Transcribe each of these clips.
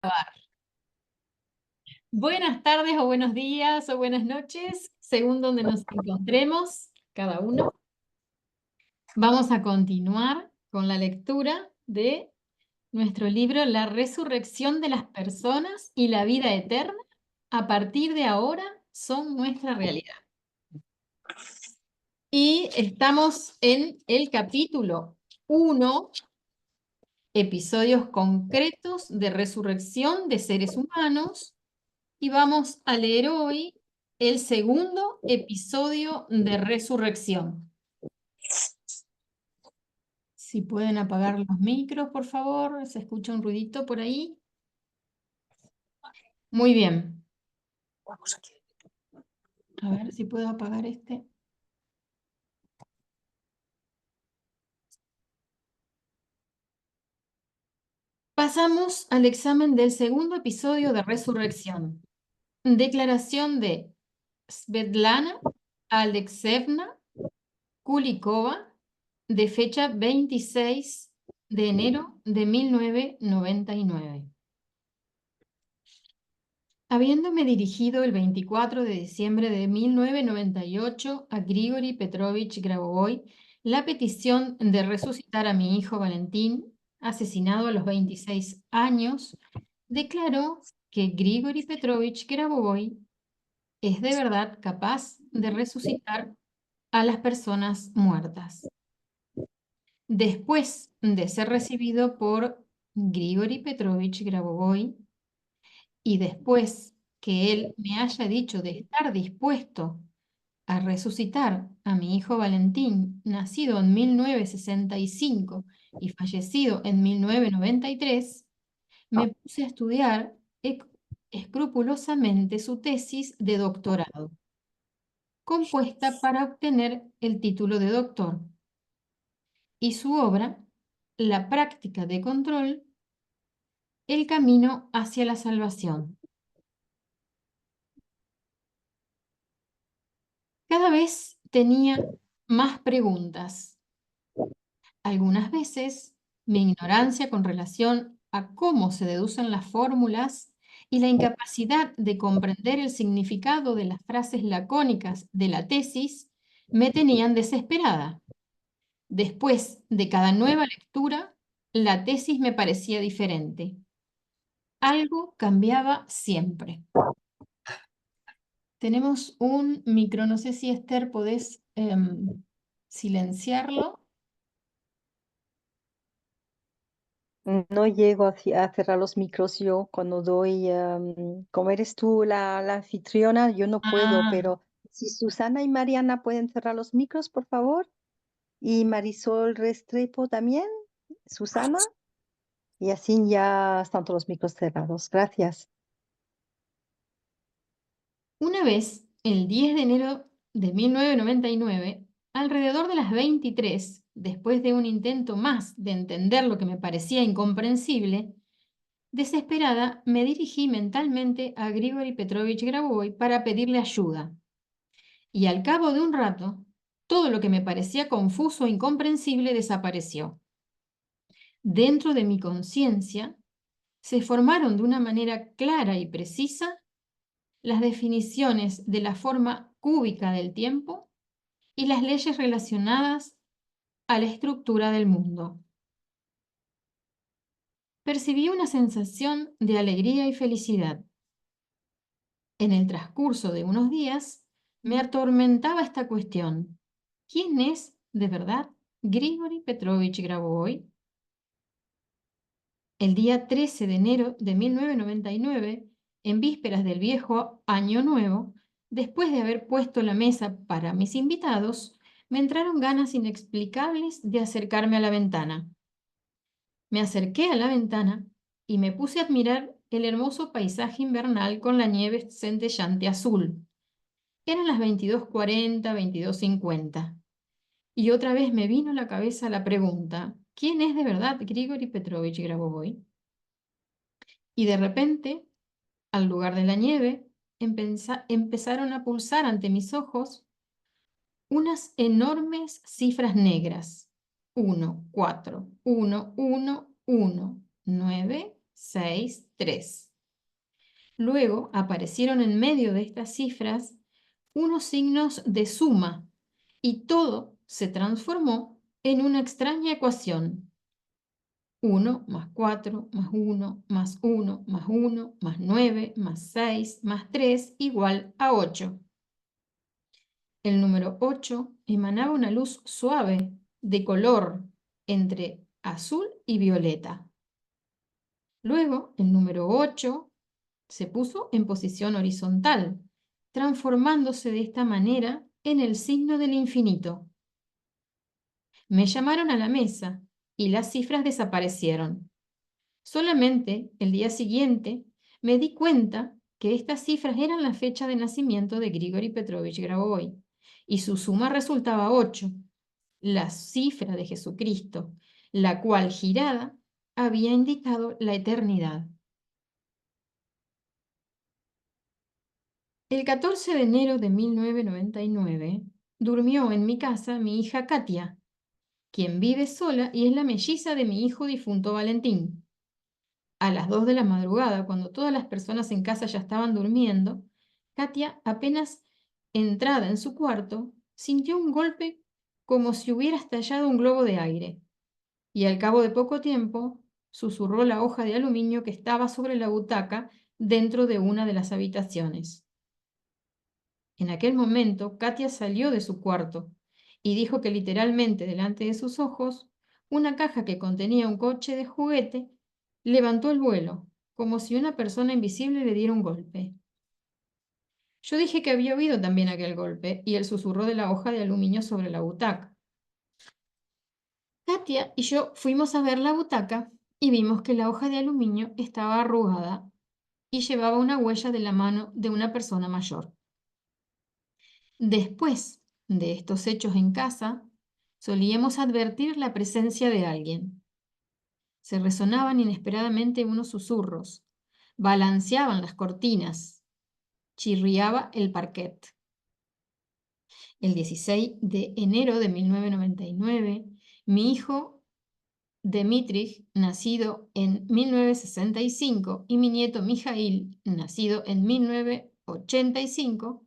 grabar. Buenas tardes o buenos días o buenas noches, según donde nos encontremos cada uno. Vamos a continuar con la lectura de nuestro libro La resurrección de las personas y la vida eterna, a partir de ahora, son nuestra realidad. Y estamos en el capítulo 1, episodios concretos de resurrección de seres humanos. Y vamos a leer hoy el segundo episodio de Resurrección. Si pueden apagar los micros, por favor, se escucha un ruidito por ahí. Muy bien. A ver si puedo apagar este. Pasamos al examen del segundo episodio de Resurrección. Declaración de Svetlana Alexeyevna Kulikova, de fecha 26 de enero de 1999. Habiéndome dirigido el 24 de diciembre de 1998 a Grigori Petrovich Grabovoi la petición de resucitar a mi hijo Valentín, asesinado a los 26 años, declaró que Grigori Petrovich Grabovoi es de verdad capaz de resucitar a las personas muertas. Después de ser recibido por Grigori Petrovich Grabovoi y después que él me haya dicho de estar dispuesto a resucitar a mi hijo Valentín, nacido en 1965 y fallecido en 1993, me puse a estudiar escrupulosamente su tesis de doctorado, compuesta para obtener el título de doctor, y su obra, La práctica de control, el camino hacia la salvación. Cada vez tenía más preguntas. Algunas veces mi ignorancia con relación a cómo se deducen las fórmulas y la incapacidad de comprender el significado de las frases lacónicas de la tesis me tenían desesperada. Después de cada nueva lectura, la tesis me parecía diferente. Algo cambiaba siempre. Tenemos un micro, no sé si Esther podés silenciarlo. No llego a cerrar los micros yo cuando doy, como eres tú la anfitriona, yo no puedo, Ah, pero si Susana y Mariana pueden cerrar los micros, por favor, y Marisol Restrepo también, Susana, y así ya están todos los micros cerrados. Gracias. una vez, el 10 de enero de 1999, alrededor de las 23, después de un intento más de entender lo que me parecía incomprensible, desesperada me dirigí mentalmente a Grigori Petrovich Grabovoi para pedirle ayuda. Y al cabo de un rato, todo lo que me parecía confuso e incomprensible desapareció. Dentro de mi conciencia se formaron de una manera clara y precisa las definiciones de la forma cúbica del tiempo y las leyes relacionadas a la estructura del mundo. Percibí una sensación de alegría y felicidad. En el transcurso de unos días me atormentaba esta cuestión. ¿Quién es, de verdad, Grigori Petrovich Grabovoi? El día 13 de enero de 1999, en vísperas del viejo Año Nuevo, después de haber puesto la mesa para mis invitados, me entraron ganas inexplicables de acercarme a la ventana. Me acerqué a la ventana y me puse a admirar el hermoso paisaje invernal con la nieve centellante azul. Eran las 22:40, 22:50. Y otra vez me vino a la cabeza la pregunta, ¿quién es de verdad Grigori Petrovich Grabovoi? Y de repente, al lugar de la nieve, empezaron a pulsar ante mis ojos unas enormes cifras negras. 1, 4, 1, 1, 1, 9, 6, 3. Luego aparecieron en medio de estas cifras unos signos de suma y todo se transformó en una extraña ecuación. 1 más 4 más 1 más 1 más 1 más 9 más 6 más 3 igual a 8. El número 8 emanaba una luz suave de color entre azul y violeta. Luego, el número 8 se puso en posición horizontal, transformándose de esta manera en el signo del infinito. Me llamaron a la mesa y las cifras desaparecieron. Solamente el día siguiente me di cuenta que estas cifras eran la fecha de nacimiento de Grigori Petrovich Grabovoi y su suma resultaba 8, la cifra de Jesucristo, la cual girada había indicado la eternidad. El 14 de enero de 1999 durmió en mi casa mi hija Katia, quien vive sola y es la melliza de mi hijo difunto Valentín. A las 2 de la madrugada, cuando todas las personas en casa ya estaban durmiendo, Katia, apenas entrada en su cuarto, sintió un golpe como si hubiera estallado un globo de aire, y al cabo de poco tiempo susurró la hoja de aluminio que estaba sobre la butaca dentro de una de las habitaciones. En aquel momento, Katia salió de su cuarto y dijo que literalmente delante de sus ojos, una caja que contenía un coche de juguete levantó el vuelo, como si una persona invisible le diera un golpe. Yo dije que había oído también aquel golpe y el susurro de la hoja de aluminio sobre la butaca. Katia y yo fuimos a ver la butaca y vimos que la hoja de aluminio estaba arrugada y llevaba una huella de la mano de una persona mayor. Después de estos hechos en casa, solíamos advertir la presencia de alguien. Se resonaban inesperadamente unos susurros, balanceaban las cortinas, chirriaba el parquet. El 16 de enero de 1999, mi hijo Dmitri, nacido en 1965, y mi nieto Mijail, nacido en 1985,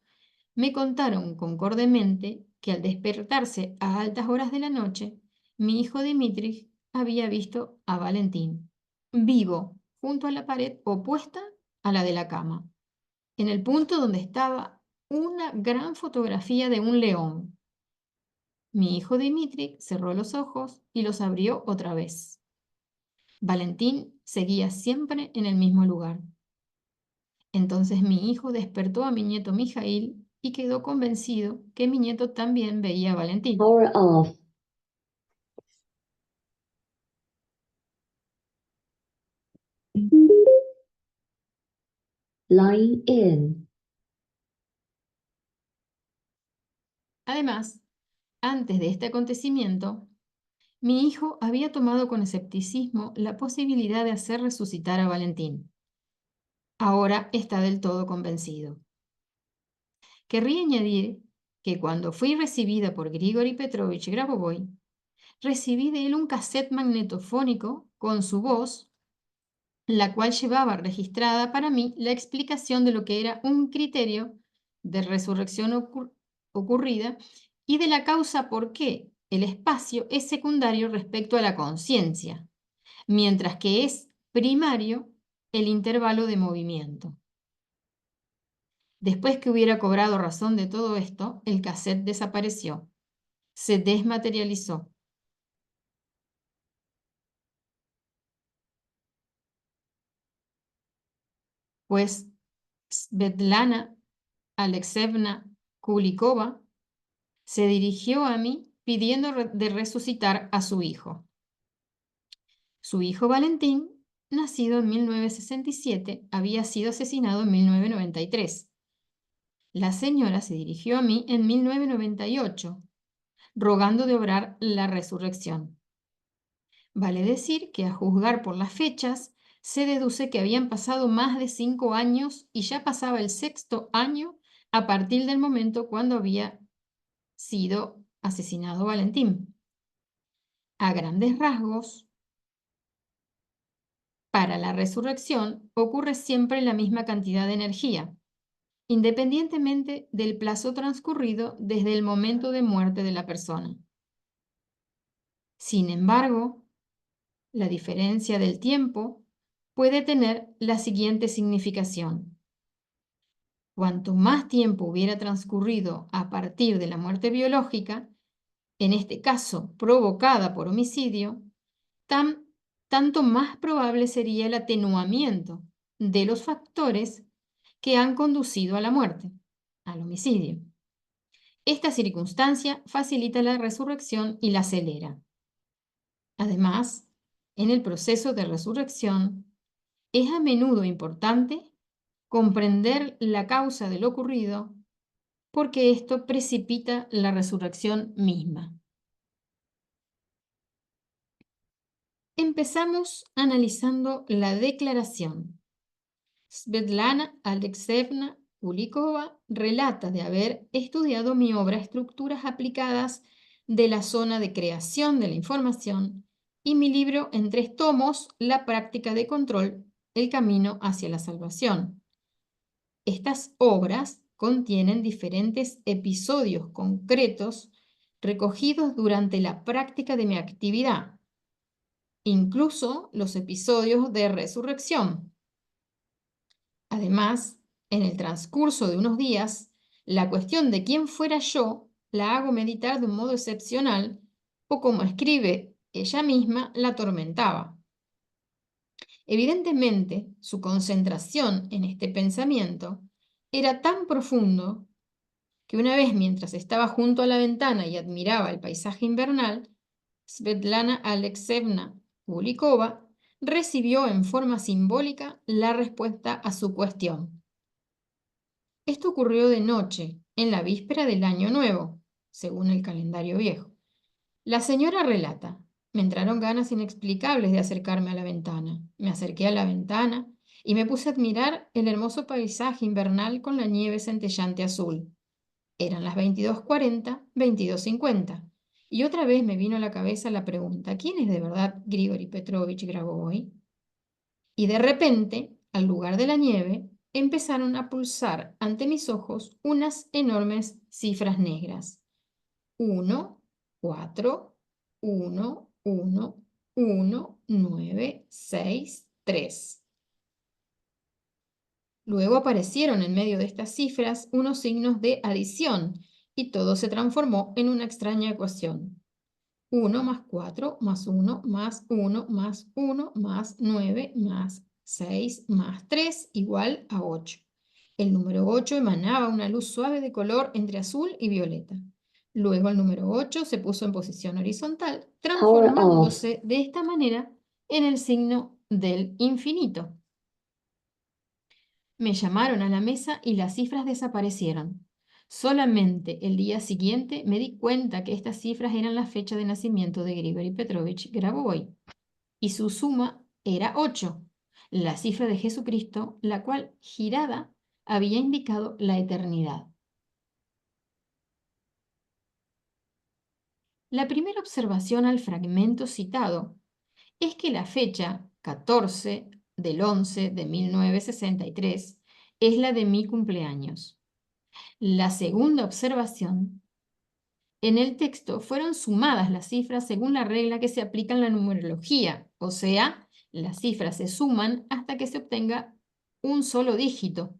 me contaron concordemente que al despertarse a altas horas de la noche, mi hijo Dmitri había visto a Valentín, vivo, junto a la pared opuesta a la de la cama, en el punto donde estaba una gran fotografía de un león. Mi hijo Dmitri cerró los ojos y los abrió otra vez. Valentín seguía siempre en el mismo lugar. Entonces mi hijo despertó a mi nieto Mijail y quedó convencido que mi nieto también veía a Valentín. Power off. Line in. Además, antes de este acontecimiento, mi hijo había tomado con escepticismo la posibilidad de hacer resucitar a Valentín. Ahora está del todo convencido. Querría añadir que cuando fui recibida por Grigori Petrovich Grabovoi, recibí de él un cassette magnetofónico con su voz, la cual llevaba registrada para mí la explicación de lo que era un criterio de resurrección ocurrida y de la causa por qué el espacio es secundario respecto a la conciencia, mientras que es primario el intervalo de movimiento. Después que hubiera cobrado razón de todo esto, el cassette desapareció, se desmaterializó. Pues Svetlana Alexeyevna Kulikova se dirigió a mí pidiendo de resucitar a su hijo. Su hijo Valentín, nacido en 1967, había sido asesinado en 1993. La señora se dirigió a mí en 1998, rogando de obrar la resurrección. Vale decir que a juzgar por las fechas, se deduce que habían pasado más de 5 años y ya pasaba el 6º año a partir del momento cuando había sido asesinado Valentín. A grandes rasgos, Para la resurrección ocurre siempre la misma cantidad de energía, independientemente del plazo transcurrido desde el momento de muerte de la persona. Sin embargo, la diferencia del tiempo puede tener la siguiente significación. Cuanto más tiempo hubiera transcurrido a partir de la muerte biológica, en este caso provocada por homicidio, tanto más probable sería el atenuamiento de los factores que han conducido a la muerte, al homicidio. Esta circunstancia facilita la resurrección y la acelera. Además, en el proceso de resurrección, es a menudo importante comprender la causa de lo ocurrido porque esto precipita la resurrección misma. Empezamos analizando la declaración. Svetlana Alexeyevna Kulikova relata de haber estudiado mi obra Estructuras aplicadas de la zona de creación de la información y mi libro en 3 tomos, La práctica de control, el camino hacia la salvación. Estas obras contienen diferentes episodios concretos recogidos durante la práctica de mi actividad, incluso los episodios de resurrección. Además, en el transcurso de unos días, la cuestión de quién fuera yo la hago meditar de un modo excepcional o, como escribe ella misma, la atormentaba. Evidentemente, su concentración en este pensamiento era tan profundo que una vez mientras estaba junto a la ventana y admiraba el paisaje invernal, Svetlana Alexeyevna Kulikova recibió en forma simbólica la respuesta a su cuestión. Esto ocurrió de noche, en la víspera del Año Nuevo, según el calendario viejo. La señora relata: me entraron ganas inexplicables de acercarme a la ventana. Me acerqué a la ventana y me puse a admirar el hermoso paisaje invernal con la nieve centellante azul. Eran las 22:40, 22:50. Y otra vez me vino a la cabeza la pregunta: ¿quién es de verdad Grigori Petrovich Grabovoi? Y de repente, al lugar de la nieve, empezaron a pulsar ante mis ojos unas enormes cifras negras. 1, 4, 1, 1, 1, 9, 6, 3. Luego aparecieron en medio de estas cifras unos signos de adición y todo se transformó en una extraña ecuación. 1 más 4 más 1 más 1 más 1 más 9 más 6 más 3 igual a 8. El número 8 emanaba una luz suave de color entre azul y violeta. Luego el número 8 se puso en posición horizontal, Power off. transformándose de esta manera en el signo del infinito. Me llamaron a la mesa y las cifras desaparecieron. Solamente el día siguiente me di cuenta que estas cifras eran la fecha de nacimiento de Grigori Petrovich Grabovoi, y su suma era 8, la cifra de Jesucristo, la cual, girada, había indicado la eternidad. La primera observación al fragmento citado es que la fecha 14 del 11 de 1963 es la de mi cumpleaños. La segunda observación: en el texto fueron sumadas las cifras según la regla que se aplica en la numerología, o sea, las cifras se suman hasta que se obtenga un solo dígito.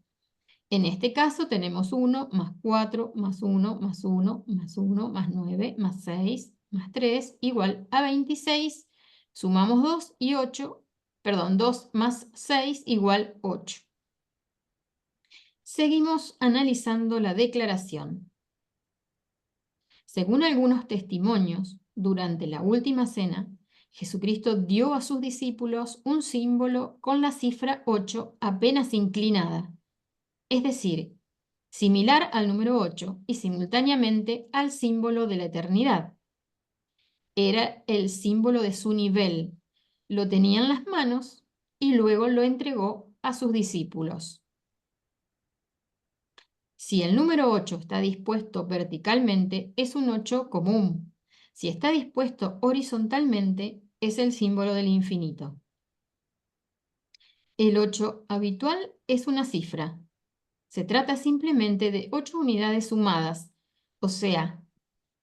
En este caso tenemos 1 más 4 más 1 más 1 más 1 más 9 más 6 más 3 igual a 26. Sumamos 2 y 8, perdón, 2 más 6 igual 8. Seguimos analizando la declaración. Según algunos testimonios, durante la última cena, Jesucristo dio a sus discípulos un símbolo con la cifra 8 apenas inclinada, es decir, similar al número 8 y simultáneamente al símbolo de la eternidad. Era el símbolo de su nivel. Lo tenía en las manos y luego lo entregó a sus discípulos. Si el número 8 está dispuesto verticalmente, es un 8 común. Si está dispuesto horizontalmente, es el símbolo del infinito. El 8 habitual es una cifra. Se trata simplemente de 8 unidades sumadas, o sea,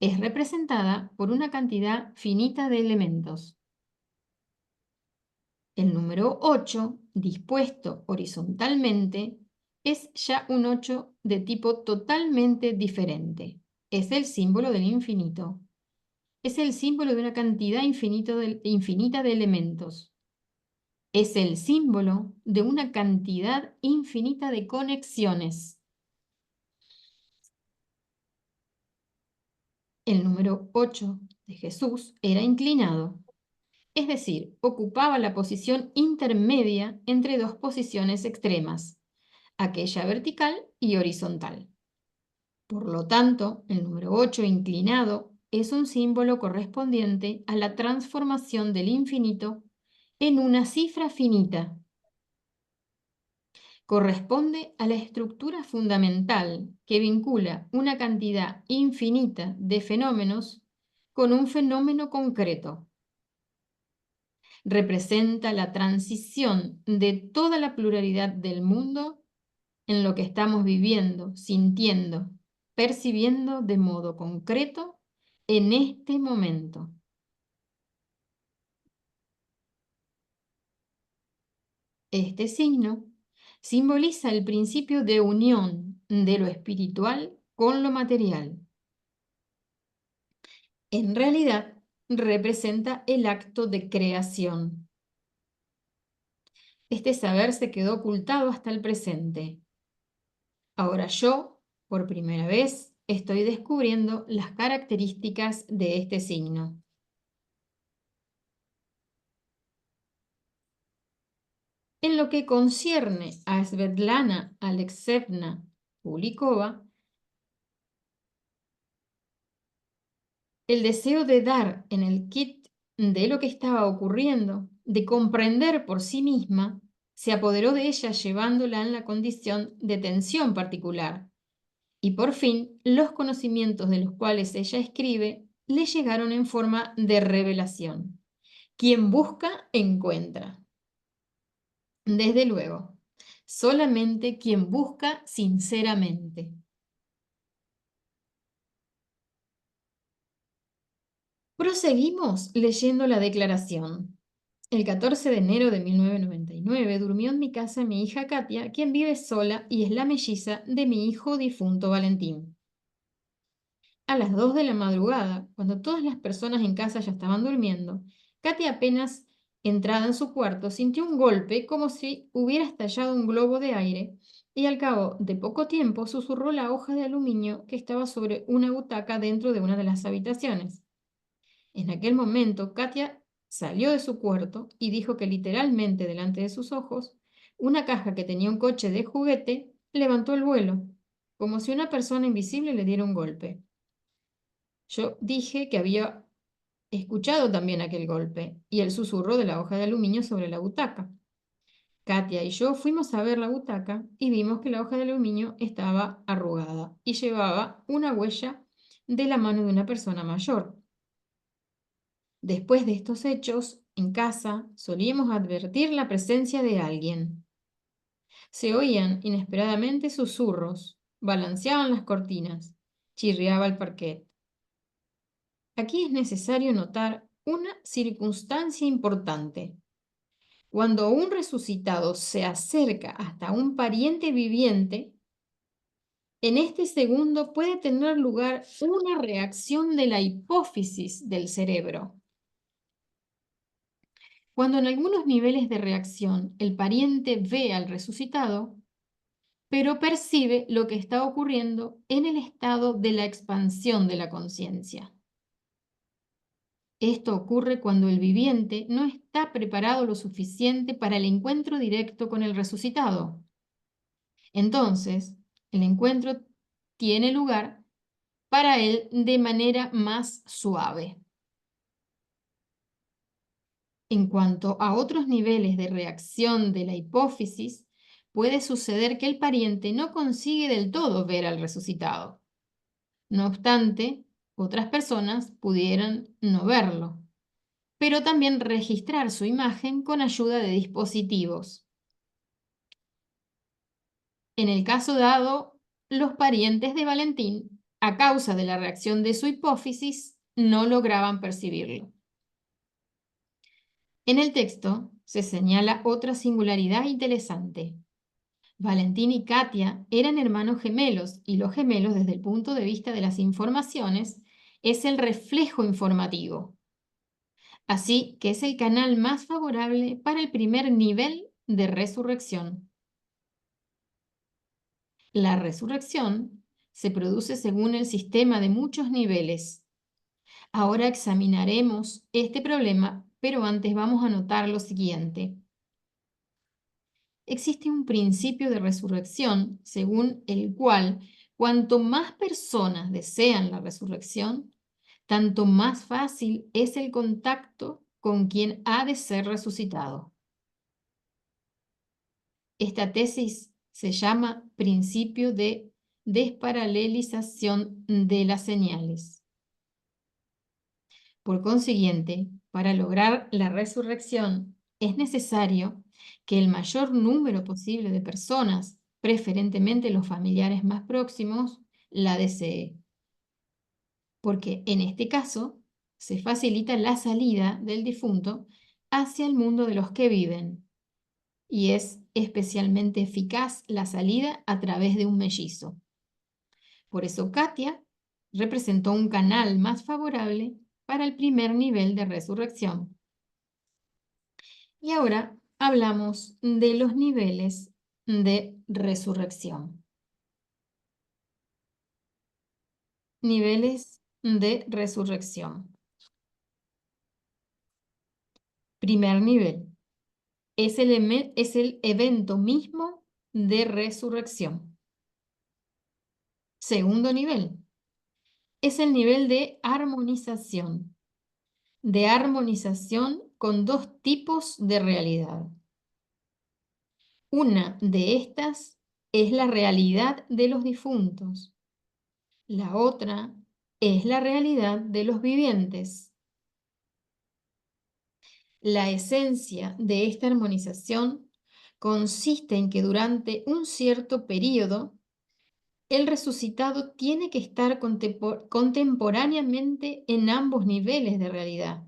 es representada por una cantidad finita de elementos. El número 8, dispuesto horizontalmente, es ya un 8 de tipo totalmente diferente. Es el símbolo del infinito. Es el símbolo de una cantidad infinita de elementos. Es el símbolo de una cantidad infinita de conexiones. El número 8 de Jesús era inclinado, es decir, ocupaba la posición intermedia entre dos posiciones extremas, aquella vertical y horizontal. Por lo tanto, el número 8 inclinado es un símbolo correspondiente a la transformación del infinito en una cifra finita. Corresponde a la estructura fundamental que vincula una cantidad infinita de fenómenos con un fenómeno concreto. Representa la transición de toda la pluralidad del mundo en lo que estamos viviendo, sintiendo, percibiendo de modo concreto en este momento. Este signo simboliza el principio de unión de lo espiritual con lo material. En realidad, representa el acto de creación. Este saber se quedó ocultado hasta el presente. Ahora yo, por primera vez, estoy descubriendo las características de este signo. En lo que concierne a Svetlana Alexeyevna Kulikova, el deseo de dar en el kit de lo que estaba ocurriendo, de comprender por sí misma, se apoderó de ella llevándola en la condición de tensión particular. Y por fin, los conocimientos de los cuales ella escribe le llegaron en forma de revelación. Quien busca, encuentra. Desde luego, solamente quien busca sinceramente. Proseguimos leyendo la declaración. El 14 de enero de 1999 durmió en mi casa mi hija Katia, quien vive sola y es la melliza de mi hijo difunto Valentín. A las 2 de la madrugada, cuando todas las personas en casa ya estaban durmiendo, Katia apenas entrada en su cuarto sintió un golpe como si hubiera estallado un globo de aire y al cabo de poco tiempo susurró la hoja de aluminio que estaba sobre una butaca dentro de una de las habitaciones. En aquel momento, Katia salió de su cuarto y dijo que literalmente delante de sus ojos, una caja que tenía un coche de juguete levantó el vuelo, como si una persona invisible le diera un golpe. Yo dije que había escuchado también aquel golpe y el susurro de la hoja de aluminio sobre la butaca. Katia y yo fuimos a ver la butaca y vimos que la hoja de aluminio estaba arrugada y llevaba una huella de la mano de una persona mayor. Después de estos hechos, en casa solíamos advertir la presencia de alguien. Se oían inesperadamente susurros, balanceaban las cortinas, chirriaba el parquet. Aquí es necesario notar una circunstancia importante. Cuando un resucitado se acerca hasta un pariente viviente, en este segundo puede tener lugar una reacción de la hipófisis del cerebro. Cuando en algunos niveles de reacción el pariente ve al resucitado, pero percibe lo que está ocurriendo en el estado de la expansión de la conciencia. Esto ocurre cuando el viviente no está preparado lo suficiente para el encuentro directo con el resucitado. Entonces, el encuentro tiene lugar para él de manera más suave. En cuanto a otros niveles de reacción de la hipófisis, puede suceder que el pariente no consigue del todo ver al resucitado. No obstante, otras personas pudieran no verlo, pero también registrar su imagen con ayuda de dispositivos. En el caso dado, los parientes de Valentín, a causa de la reacción de su hipófisis, no lograban percibirlo. En el texto se señala otra singularidad interesante. Valentín y Katia eran hermanos gemelos y los gemelos, desde el punto de vista de las informaciones, es el reflejo informativo. Así que es el canal más favorable para el primer nivel de resurrección. La resurrección se produce según el sistema de muchos niveles. Ahora examinaremos este problema, pero antes vamos a notar lo siguiente. Existe un principio de resurrección según el cual cuanto más personas desean la resurrección, tanto más fácil es el contacto con quien ha de ser resucitado. Esta tesis se llama principio de desparalelización de las señales. Por consiguiente, para lograr la resurrección es necesario que el mayor número posible de personas, preferentemente los familiares más próximos, la desee. Porque en este caso se facilita la salida del difunto hacia el mundo de los que viven y es especialmente eficaz la salida a través de un mellizo. Por eso Katia representó un canal más favorable para el primer nivel de resurrección. Y ahora hablamos de los niveles de resurrección. Niveles de resurrección. Primer nivel. Es el evento mismo de resurrección. Segundo nivel. Es el nivel de armonización. De armonización con dos tipos de realidad. Una de estas es la realidad de los difuntos. La otra es la realidad de los vivientes. La esencia de esta armonización consiste en que durante un cierto periodo el resucitado tiene que estar contemporáneamente en ambos niveles de realidad.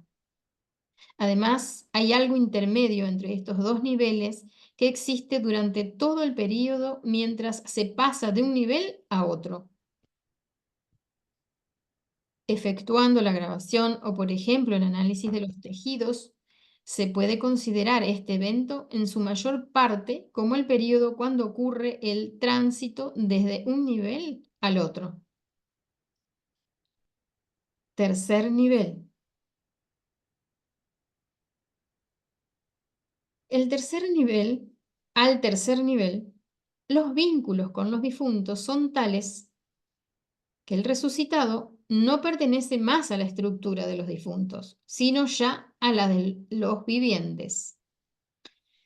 Además, hay algo intermedio entre estos dos niveles que existe durante todo el periodo mientras se pasa de un nivel a otro. Efectuando la grabación o, por ejemplo, el análisis de los tejidos, se puede considerar este evento en su mayor parte como el periodo cuando ocurre el tránsito desde un nivel al otro. Tercer nivel. Al tercer nivel, los vínculos con los difuntos son tales que el resucitado no pertenece más a la estructura de los difuntos, sino ya a la de los vivientes.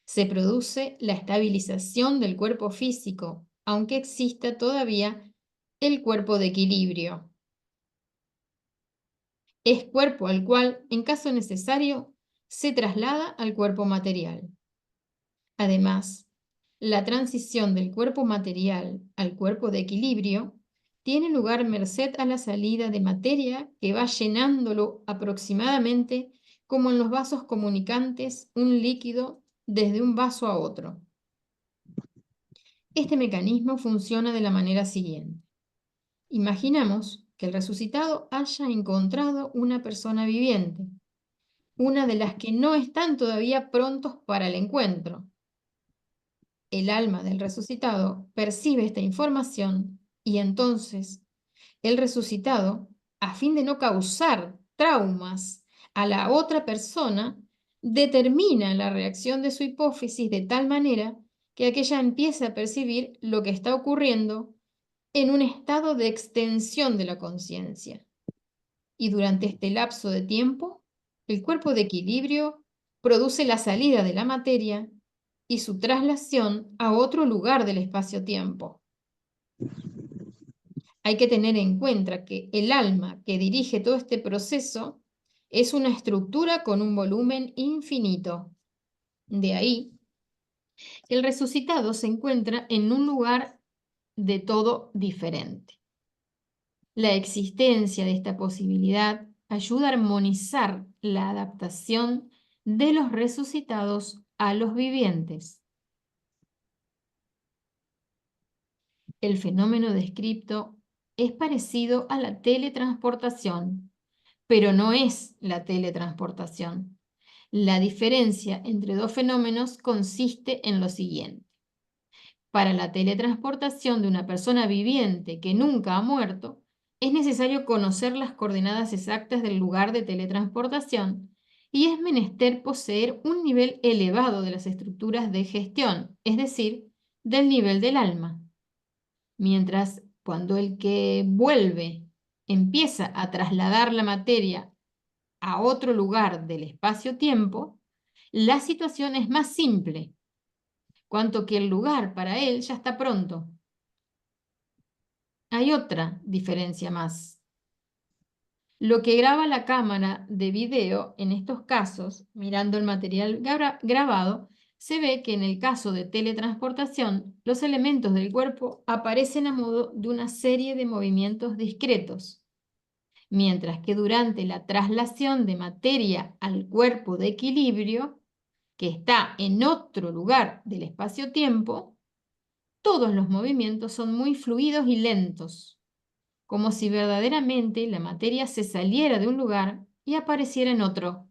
Se produce la estabilización del cuerpo físico, aunque exista todavía el cuerpo de equilibrio. Es cuerpo al cual, en caso necesario, se traslada al cuerpo material. Además, la transición del cuerpo material al cuerpo de equilibrio tiene lugar merced a la salida de materia que va llenándolo aproximadamente como en los vasos comunicantes un líquido desde un vaso a otro. Este mecanismo funciona de la manera siguiente. Imaginamos que el resucitado haya encontrado una persona viviente, una de las que no están todavía prontos para el encuentro. El alma del resucitado percibe esta información y entonces el resucitado, a fin de no causar traumas a la otra persona, determina la reacción de su hipófisis de tal manera que aquella empiece a percibir lo que está ocurriendo en un estado de extensión de la conciencia. Y durante este lapso de tiempo, el cuerpo de equilibrio produce la salida de la materia y su traslación a otro lugar del espacio-tiempo. Hay que tener en cuenta que el alma que dirige todo este proceso es una estructura con un volumen infinito. De ahí El resucitado se encuentra en un lugar de todo diferente. La existencia de esta posibilidad ayuda a armonizar la adaptación de los resucitados a los vivientes. El fenómeno descrito es parecido a la teletransportación, pero no es la teletransportación. La diferencia entre dos fenómenos consiste en lo siguiente. Para la teletransportación de una persona viviente que nunca ha muerto, es necesario conocer las coordenadas exactas del lugar de teletransportación y es menester poseer un nivel elevado de las estructuras de gestión, es decir, del nivel del alma. Mientras cuando el que vuelve empieza a trasladar la materia a otro lugar del espacio-tiempo, la situación es más simple, cuanto que el lugar para él ya está pronto. Hay otra diferencia más. Lo que graba la cámara de video, en estos casos, mirando el material grabado, se ve que en el caso de teletransportación, los elementos del cuerpo aparecen a modo de una serie de movimientos discretos, mientras que durante la traslación de materia al cuerpo de equilibrio, que está en otro lugar del espacio-tiempo, todos los movimientos son muy fluidos y lentos, como si verdaderamente la materia se saliera de un lugar y apareciera en otro,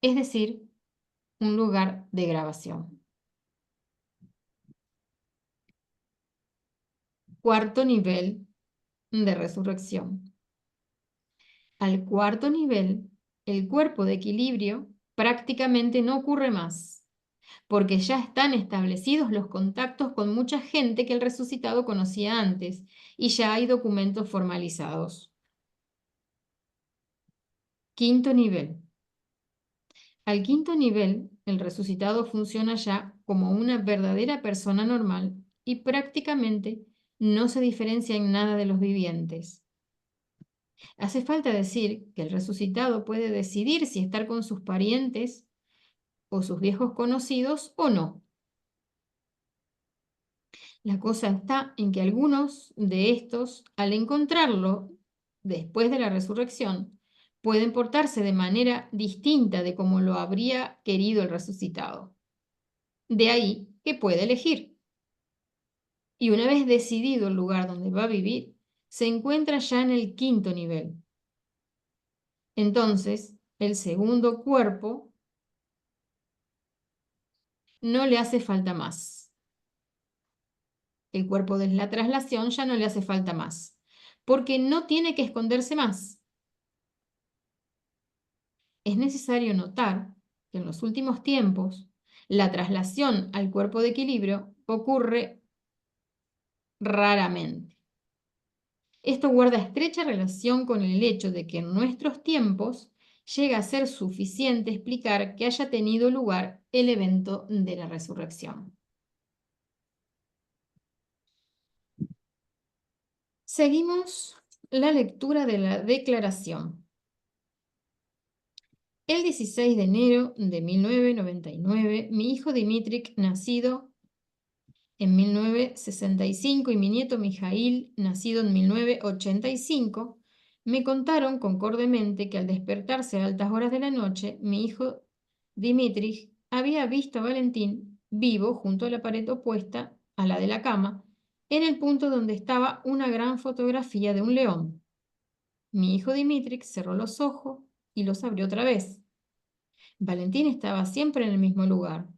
es decir, un lugar de grabación. Cuarto nivel de resurrección. Al cuarto nivel, el cuerpo de equilibrio prácticamente no ocurre más, porque ya están establecidos los contactos con mucha gente que el resucitado conocía antes y ya hay documentos formalizados. Quinto nivel. Al quinto nivel, el resucitado funciona ya como una verdadera persona normal y prácticamente no se diferencia en nada de los vivientes. Hace falta decir que el resucitado puede decidir si estar con sus parientes o sus viejos conocidos o no. La cosa está en que algunos de estos, al encontrarlo después de la resurrección, pueden portarse de manera distinta de como lo habría querido el resucitado. De ahí que puede elegir. Y una vez decidido el lugar donde va a vivir, se encuentra ya en el quinto nivel. Entonces, el segundo cuerpo no le hace falta más. El cuerpo de la traslación ya no le hace falta más, porque no tiene que esconderse más. Es necesario notar que en los últimos tiempos, la traslación al cuerpo de equilibrio ocurre raramente. Esto guarda estrecha relación con el hecho de que en nuestros tiempos llega a ser suficiente explicar que haya tenido lugar el evento de la resurrección. Seguimos la lectura de la declaración. El 16 de enero de 1999, mi hijo Dimitrik, nacido en 1965, y mi nieto Mijail, nacido en 1985, me contaron concordemente que al despertarse a altas horas de la noche, mi hijo Dimitri había visto a Valentín vivo junto a la pared opuesta a la de la cama, en el punto donde estaba una gran fotografía de un león. Mi hijo Dimitri cerró los ojos y los abrió otra vez. Valentín estaba siempre en el mismo lugar.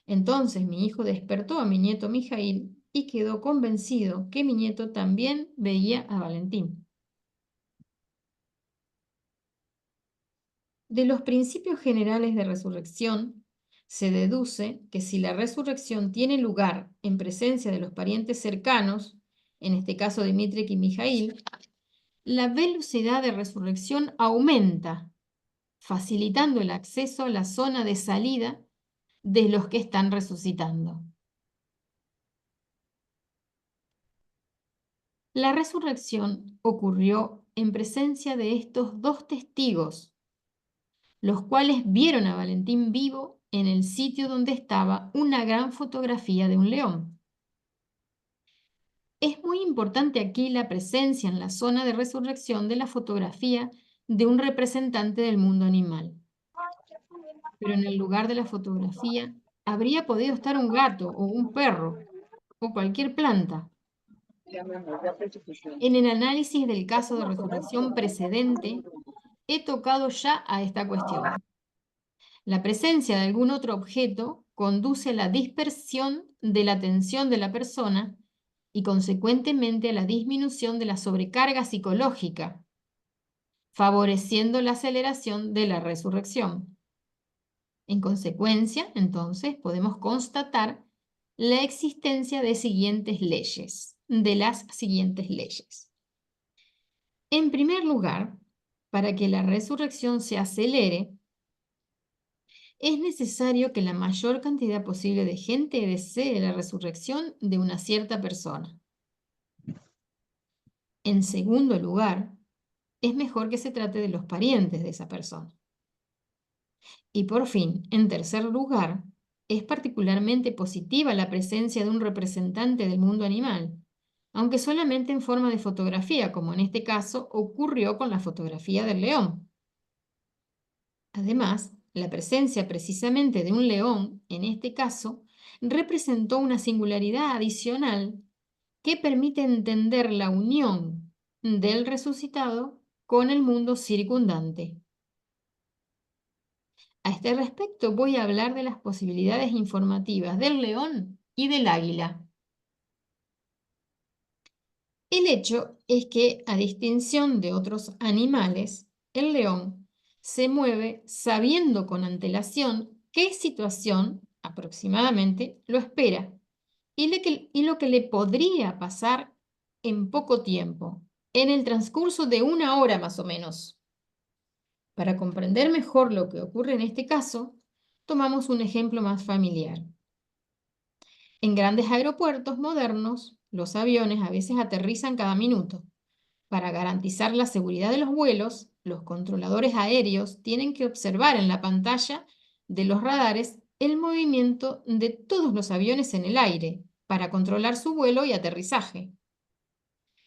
Entonces mi hijo despertó a mi nieto Mijail y quedó convencido que mi nieto también veía a Valentín. De los principios generales de resurrección, se deduce que si la resurrección tiene lugar en presencia de los parientes cercanos, en este caso Dimitri y Mijail, la velocidad de resurrección aumenta, facilitando el acceso a la zona de salida de los que están resucitando. La resurrección ocurrió en presencia de estos dos testigos, los cuales vieron a Valentín vivo en el sitio donde estaba una gran fotografía de un león. Es muy importante aquí la presencia en la zona de resurrección de la fotografía de un representante del mundo animal. Pero en el lugar de la fotografía habría podido estar un gato o un perro o cualquier planta. En el análisis del caso de resurrección precedente, he tocado ya a esta cuestión. La presencia de algún otro objeto conduce a la dispersión de la atención de la persona y consecuentemente a la disminución de la sobrecarga psicológica, favoreciendo la aceleración de la resurrección. En consecuencia, entonces, podemos constatar la existencia de las siguientes leyes. En primer lugar, para que la resurrección se acelere, es necesario que la mayor cantidad posible de gente desee la resurrección de una cierta persona. En segundo lugar, es mejor que se trate de los parientes de esa persona. Y por fin, en tercer lugar, es particularmente positiva la presencia de un representante del mundo animal, aunque solamente en forma de fotografía, como en este caso ocurrió con la fotografía del león. Además, la presencia precisamente de un león, en este caso, representó una singularidad adicional que permite entender la unión del resucitado con el mundo circundante. A este respecto voy a hablar de las posibilidades informativas del león y del águila. El hecho es que, a distinción de otros animales, el león se mueve sabiendo con antelación qué situación aproximadamente lo espera y lo que le podría pasar en poco tiempo, en el transcurso de 1 hora más o menos. Para comprender mejor lo que ocurre en este caso, tomamos un ejemplo más familiar. En grandes aeropuertos modernos, los aviones a veces aterrizan cada minuto. Para garantizar la seguridad de los vuelos, los controladores aéreos tienen que observar en la pantalla de los radares el movimiento de todos los aviones en el aire para controlar su vuelo y aterrizaje.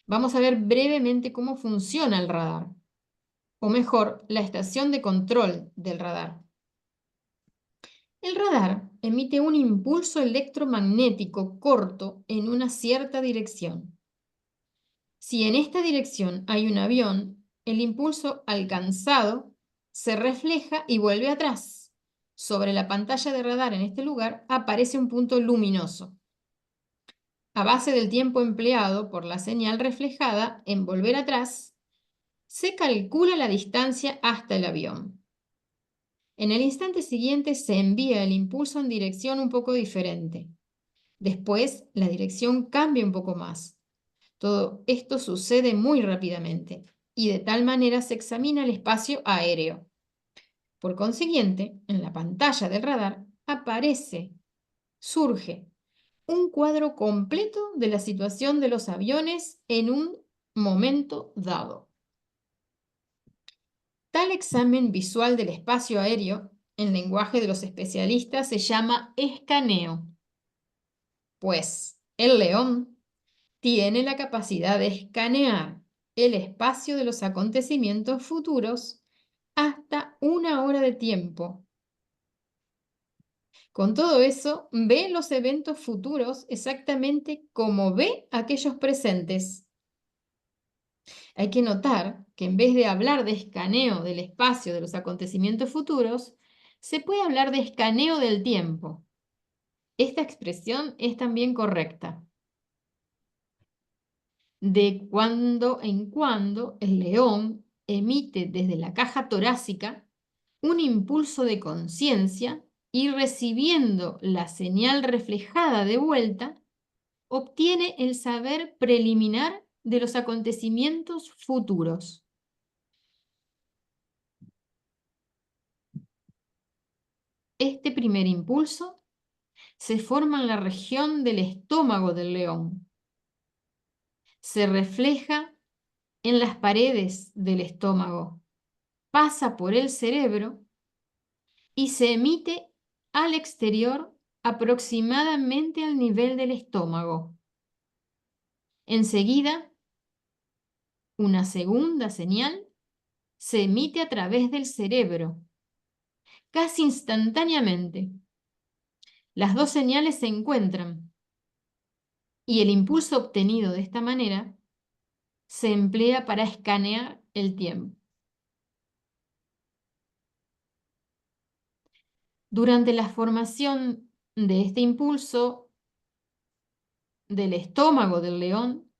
Vamos a ver brevemente cómo funciona el radar, o mejor, la estación de control del radar. El radar emite un impulso electromagnético corto en una cierta dirección. Si en esta dirección hay un avión, el impulso alcanzado se refleja y vuelve atrás. Sobre la pantalla de radar en este lugar aparece un punto luminoso. A base del tiempo empleado por la señal reflejada en volver atrás, se calcula la distancia hasta el avión. En el instante siguiente se envía el impulso en dirección un poco diferente. Después, la dirección cambia un poco más. Todo esto sucede muy rápidamente y de tal manera se examina el espacio aéreo. Por consiguiente, en la pantalla del radar surge un cuadro completo de la situación de los aviones en un momento dado. Tal examen visual del espacio aéreo, en lenguaje de los especialistas, se llama escaneo, pues el león tiene la capacidad de escanear el espacio de los acontecimientos futuros hasta 1 hora de tiempo. Con todo eso, ve los eventos futuros exactamente como ve aquellos presentes. Hay que notar que en vez de hablar de escaneo del espacio de los acontecimientos futuros, se puede hablar de escaneo del tiempo. Esta expresión es también correcta. De cuando en cuando, el león emite desde la caja torácica un impulso de conciencia y recibiendo la señal reflejada de vuelta, obtiene el saber preliminar de los acontecimientos futuros. Este primer impulso se forma en la región del estómago del león. Se refleja en las paredes del estómago, pasa por el cerebro y se emite al exterior aproximadamente al nivel del estómago. Enseguida, una segunda señal se emite a través del cerebro, casi instantáneamente. Las dos señales se encuentran y el impulso obtenido de esta manera se emplea para escanear el tiempo. Durante la formación de este impulso del estómago del león,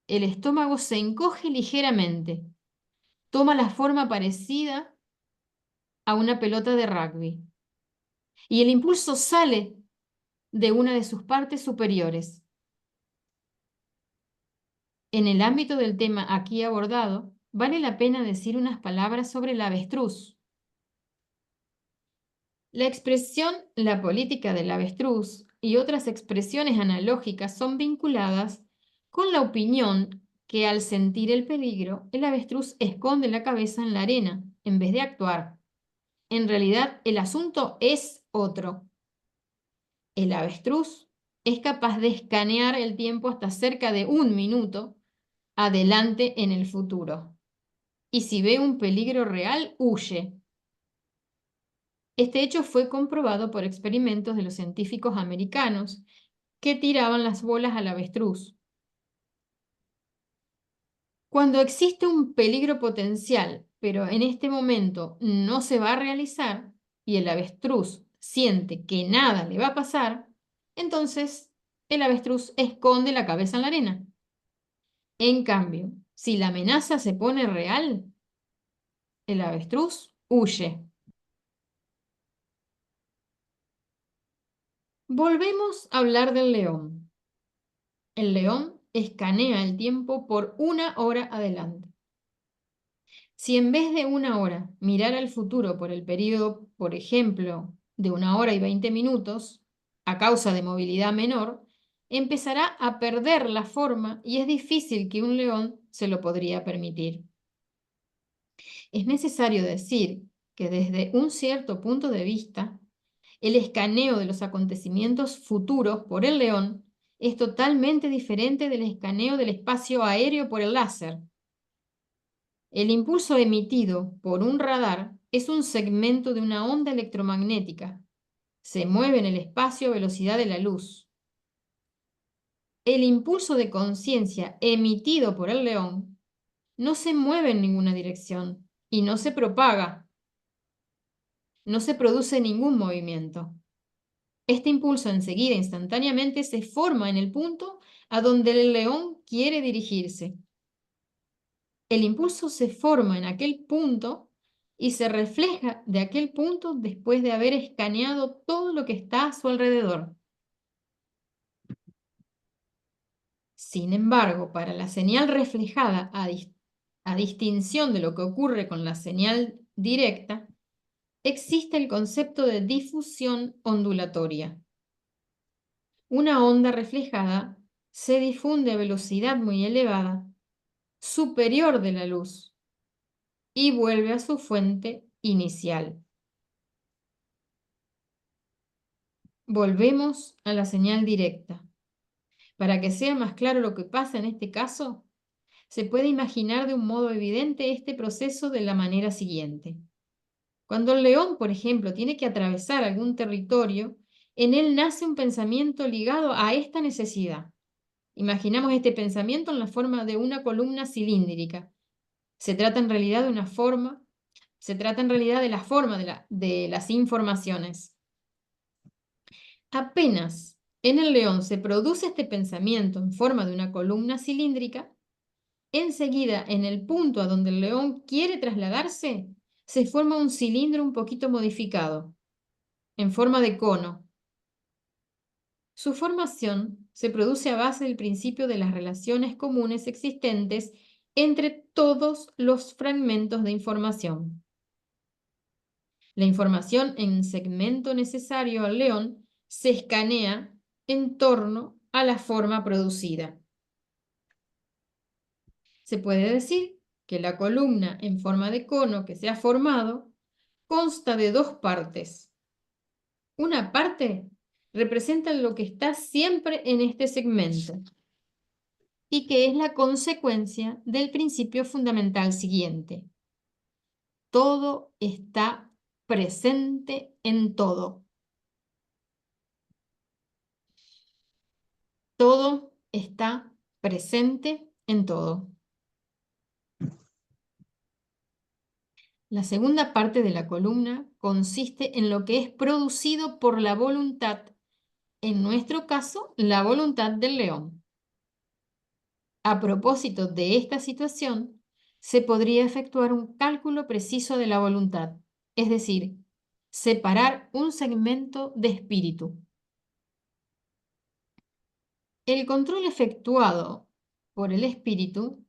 el estómago se encoge ligeramente, toma la forma parecida a una pelota de rugby y el impulso sale de una de sus partes superiores. En el ámbito del tema aquí abordado, vale la pena decir unas palabras sobre el avestruz. La expresión "la política del avestruz" y otras expresiones analógicas son vinculadas con la opinión que al sentir el peligro, el avestruz esconde la cabeza en la arena en vez de actuar. En realidad, el asunto es otro. El avestruz es capaz de escanear el tiempo hasta cerca de 1 minuto adelante en el futuro. Y si ve un peligro real, huye. Este hecho fue comprobado por experimentos de los científicos americanos que tiraban las bolas al avestruz. Cuando existe un peligro potencial, pero en este momento no se va a realizar y el avestruz siente que nada le va a pasar, entonces el avestruz esconde la cabeza en la arena. En cambio, si la amenaza se pone real, el avestruz huye. Volvemos a hablar del león. El león escanea el tiempo por 1 hora adelante. Si en vez de 1 hora mirar al futuro por el periodo, por ejemplo, de 1 hora y 20 minutos, a causa de movilidad menor, empezará a perder la forma y es difícil que un león se lo podría permitir. Es necesario decir que desde un cierto punto de vista, el escaneo de los acontecimientos futuros por el león es totalmente diferente del escaneo del espacio aéreo por el láser. El impulso emitido por un radar es un segmento de una onda electromagnética. Se mueve en el espacio a velocidad de la luz. El impulso de conciencia emitido por el león no se mueve en ninguna dirección y no se propaga. No se produce ningún movimiento. Este impulso enseguida, instantáneamente, se forma en el punto a donde el león quiere dirigirse. El impulso se forma en aquel punto y se refleja de aquel punto después de haber escaneado todo lo que está a su alrededor. Sin embargo, para la señal reflejada, a distinción de lo que ocurre con la señal directa, existe el concepto de difusión ondulatoria. Una onda reflejada se difunde a velocidad muy elevada, superior de la luz, y vuelve a su fuente inicial. Volvemos a la señal directa. Para que sea más claro lo que pasa en este caso, se puede imaginar de un modo evidente este proceso de la manera siguiente. Cuando el león, por ejemplo, tiene que atravesar algún territorio, en él nace un pensamiento ligado a esta necesidad. Imaginamos este pensamiento en la forma de una columna cilíndrica. Se trata en realidad de la forma de las informaciones. Apenas en el león se produce este pensamiento en forma de una columna cilíndrica, enseguida en el punto a donde el león quiere trasladarse, se forma un cilindro un poquito modificado, en forma de cono. Su formación se produce a base del principio de las relaciones comunes existentes entre todos los fragmentos de información. La información en segmento necesario al león se escanea en torno a la forma producida. Se puede decir que la columna en forma de cono que se ha formado consta de dos partes. Una parte representa lo que está siempre en este segmento y que es la consecuencia del principio fundamental siguiente. Todo está presente en todo. Todo está presente en todo. La segunda parte de la columna consiste en lo que es producido por la voluntad, en nuestro caso, la voluntad del león. A propósito de esta situación, se podría efectuar un cálculo preciso de la voluntad, es decir, separar un segmento de espíritu. El control efectuado por el espíritu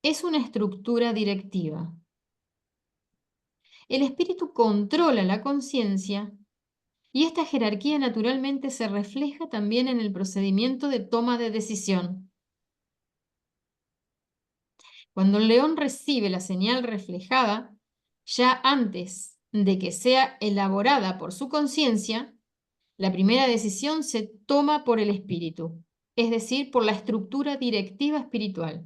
es una estructura directiva. El espíritu controla la conciencia y esta jerarquía naturalmente se refleja también en el procedimiento de toma de decisión. Cuando el león recibe la señal reflejada, ya antes de que sea elaborada por su conciencia, la primera decisión se toma por el espíritu, es decir, por la estructura directiva espiritual.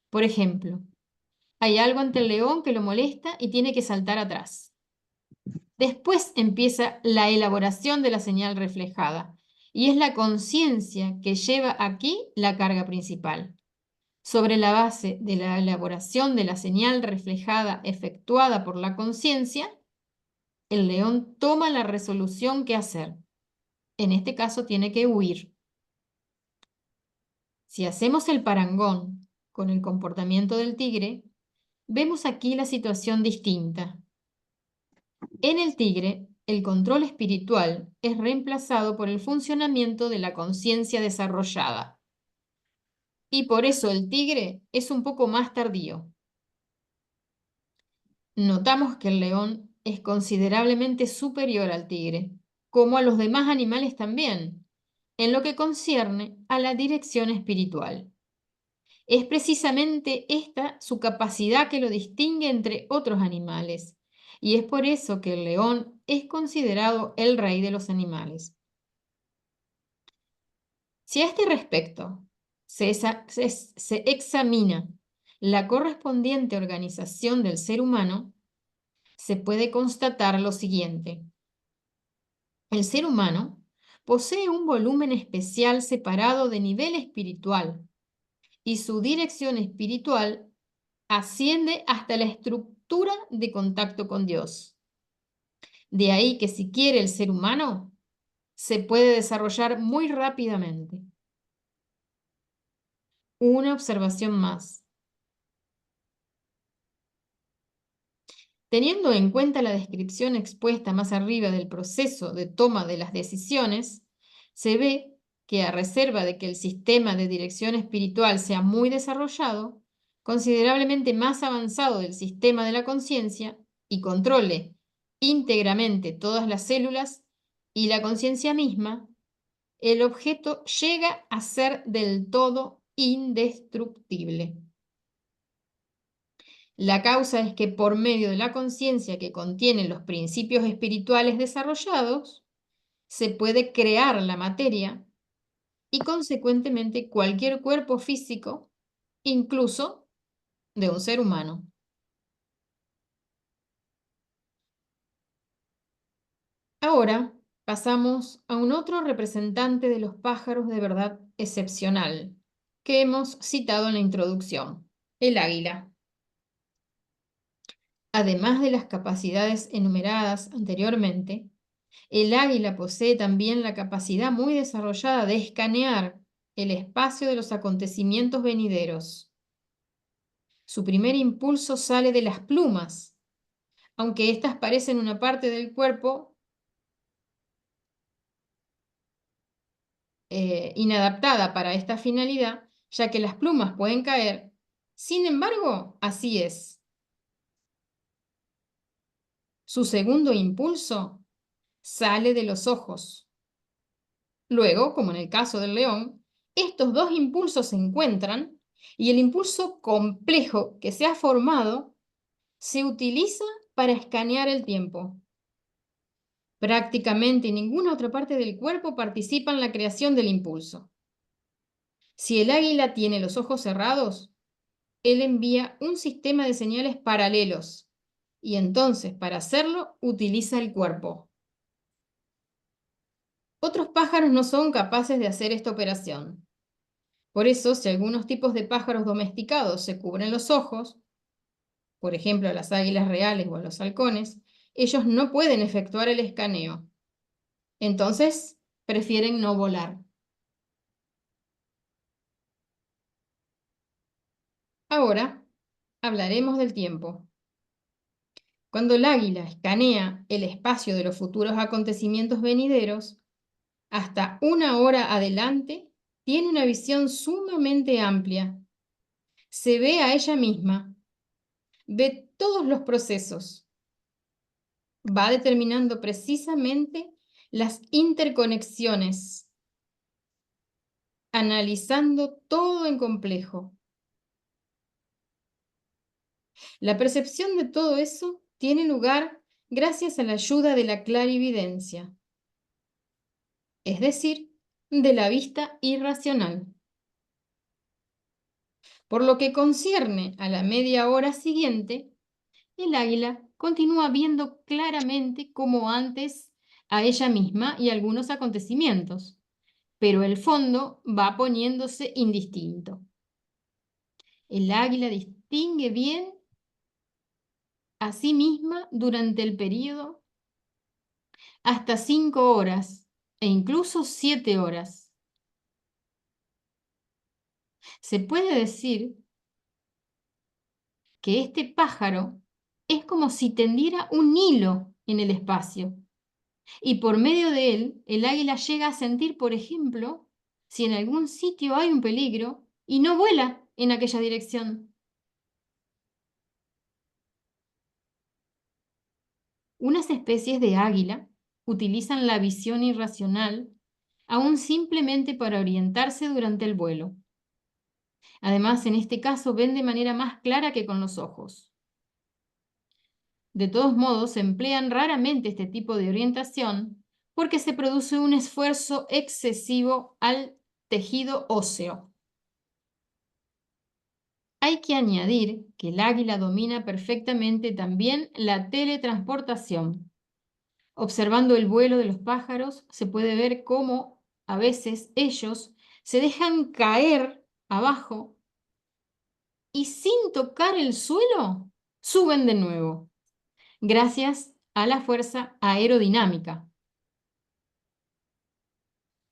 Por ejemplo, hay algo ante el león que lo molesta y tiene que saltar atrás. Después empieza la elaboración de la señal reflejada y es la conciencia que lleva aquí la carga principal. Sobre la base de la elaboración de la señal reflejada efectuada por la conciencia, el león toma la resolución que hacer. En este caso tiene que huir. Si hacemos el parangón con el comportamiento del tigre, vemos aquí la situación distinta. En el tigre, el control espiritual es reemplazado por el funcionamiento de la conciencia desarrollada. Y por eso el tigre es un poco más tardío. Notamos que el león es considerablemente superior al tigre, como a los demás animales también, en lo que concierne a la dirección espiritual. Es precisamente esta su capacidad que lo distingue entre otros animales, y es por eso que el león es considerado el rey de los animales. Si a este respecto se examina la correspondiente organización del ser humano, se puede constatar lo siguiente. El ser humano posee un volumen especial separado de nivel espiritual y su dirección espiritual asciende hasta la estructura de contacto con Dios. De ahí que si quiere el ser humano, se puede desarrollar muy rápidamente. Una observación más. Teniendo en cuenta la descripción expuesta más arriba del proceso de toma de las decisiones, se ve que a reserva de que el sistema de dirección espiritual sea muy desarrollado, considerablemente más avanzado del sistema de la conciencia y controle íntegramente todas las células y la conciencia misma, el objeto llega a ser del todo indestructible. La causa es que por medio de la conciencia que contiene los principios espirituales desarrollados, se puede crear la materia y consecuentemente cualquier cuerpo físico, incluso de un ser humano. Ahora pasamos a un otro representante de los pájaros de verdad excepcional que hemos citado en la introducción, el águila. Además de las capacidades enumeradas anteriormente, el águila posee también la capacidad muy desarrollada de escanear el espacio de los acontecimientos venideros. Su primer impulso sale de las plumas, aunque éstas parecen una parte del cuerpo inadaptada para esta finalidad, ya que las plumas pueden caer. Sin embargo, así es. Su segundo impulso sale de los ojos. Luego, como en el caso del león, estos dos impulsos se encuentran y el impulso complejo que se ha formado se utiliza para escanear el tiempo. Prácticamente ninguna otra parte del cuerpo participa en la creación del impulso. Si el águila tiene los ojos cerrados, él envía un sistema de señales paralelos y entonces para hacerlo utiliza el cuerpo. Otros pájaros no son capaces de hacer esta operación. Por eso, si algunos tipos de pájaros domesticados se cubren los ojos, por ejemplo a las águilas reales o a los halcones, ellos no pueden efectuar el escaneo. Entonces, prefieren no volar. Ahora, hablaremos del tiempo. Cuando el águila escanea el espacio de los futuros acontecimientos venideros, hasta 1 hora adelante, tiene una visión sumamente amplia. Se ve a ella misma, ve todos los procesos, va determinando precisamente las interconexiones, analizando todo en complejo. La percepción de todo eso tiene lugar gracias a la ayuda de la clarividencia, es decir, de la vista irracional. Por lo que concierne a la media hora siguiente, el águila continúa viendo claramente como antes a ella misma y algunos acontecimientos, pero el fondo va poniéndose indistinto. El águila distingue bien a sí misma durante el periodo hasta 5 horas e incluso 7 horas. Se puede decir que este pájaro es como si tendiera un hilo en el espacio y por medio de él el águila llega a sentir, por ejemplo, si en algún sitio hay un peligro y no vuela en aquella dirección. Unas especies de águila utilizan la visión irracional aún simplemente para orientarse durante el vuelo. Además, en este caso ven de manera más clara que con los ojos. De todos modos, se emplean raramente este tipo de orientación porque se produce un esfuerzo excesivo al tejido óseo. Hay que añadir que el águila domina perfectamente también la teletransportación. Observando el vuelo de los pájaros, se puede ver cómo a veces ellos se dejan caer abajo y sin tocar el suelo suben de nuevo, gracias a la fuerza aerodinámica.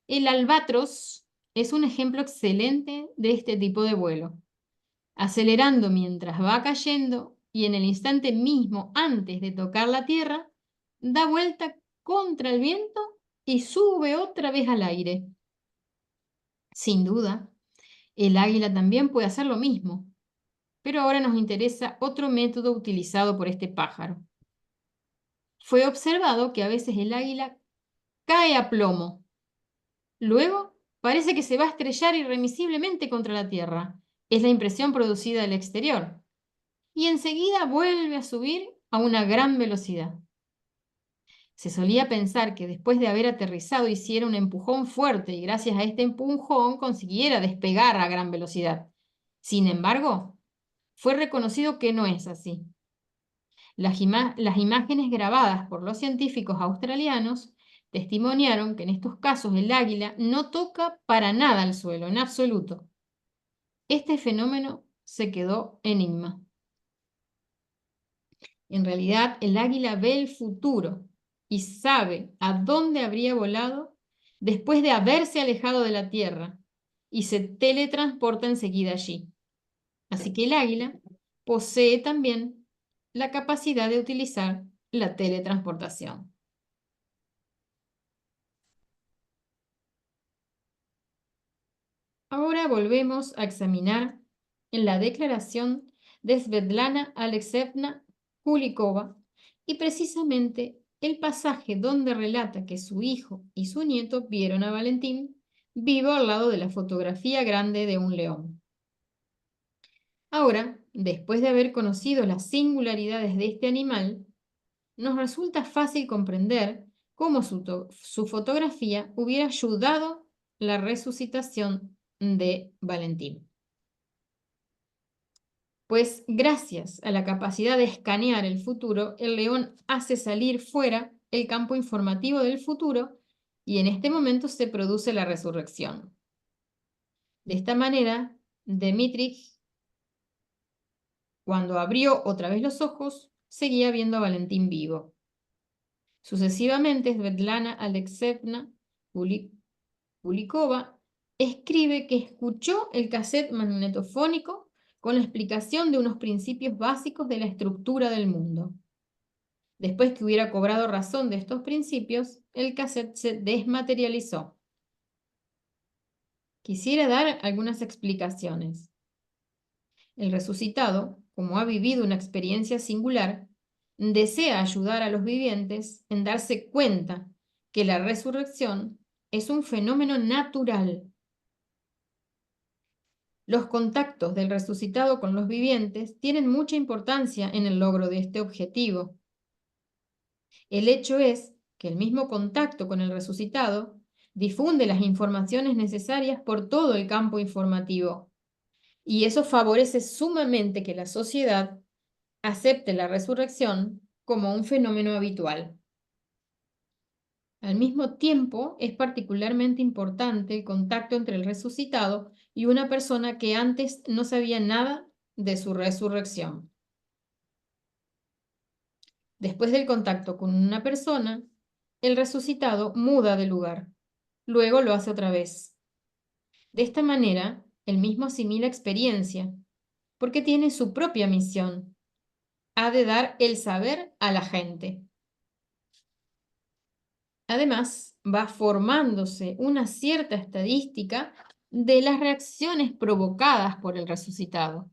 El albatros es un ejemplo excelente de este tipo de vuelo. Acelerando mientras va cayendo y en el instante mismo antes de tocar la tierra, da vuelta contra el viento y sube otra vez al aire. Sin duda, el águila también puede hacer lo mismo, pero ahora nos interesa otro método utilizado por este pájaro. Fue observado que a veces el águila cae a plomo. Luego parece que se va a estrellar irremisiblemente contra la tierra. Es la impresión producida del exterior. Y enseguida vuelve a subir a una gran velocidad. Se solía pensar que después de haber aterrizado hiciera un empujón fuerte y gracias a este empujón consiguiera despegar a gran velocidad. Sin embargo, fue reconocido que no es así. Las imágenes grabadas por los científicos australianos testimoniaron que en estos casos el águila no toca para nada el suelo, en absoluto. Este fenómeno se quedó enigma. En realidad, el águila ve el futuro y sabe a dónde habría volado después de haberse alejado de la Tierra y se teletransporta enseguida allí. Así que el águila posee también la capacidad de utilizar la teletransportación. Ahora volvemos a examinar en la declaración de Svetlana Alexeyevna Kulikova y precisamente el pasaje donde relata que su hijo y su nieto vieron a Valentín vivo al lado de la fotografía grande de un león. Ahora, después de haber conocido las singularidades de este animal, nos resulta fácil comprender cómo su fotografía hubiera ayudado la resucitación de Valentín. Pues gracias a la capacidad de escanear el futuro, el león hace salir fuera el campo informativo del futuro y en este momento se produce la resurrección. De esta manera, Dmitrij, cuando abrió otra vez los ojos, seguía viendo a Valentín vivo. Sucesivamente, Svetlana Alexeyevna Kulikova escribe que escuchó el cassette magnetofónico con la explicación de unos principios básicos de la estructura del mundo. Después que hubiera cobrado razón de estos principios, el cassette se desmaterializó. Quisiera dar algunas explicaciones. El resucitado, como ha vivido una experiencia singular, desea ayudar a los vivientes en darse cuenta que la resurrección es un fenómeno natural. Los contactos del resucitado con los vivientes tienen mucha importancia en el logro de este objetivo. El hecho es que el mismo contacto con el resucitado difunde las informaciones necesarias por todo el campo informativo, y eso favorece sumamente que la sociedad acepte la resurrección como un fenómeno habitual. Al mismo tiempo, es particularmente importante el contacto entre el resucitado y una persona que antes no sabía nada de su resurrección. Después del contacto con una persona, el resucitado muda de lugar. Luego lo hace otra vez. De esta manera, él mismo asimila experiencia, porque tiene su propia misión. Ha de dar el saber a la gente. Además, va formándose una cierta estadística de las reacciones provocadas por el resucitado.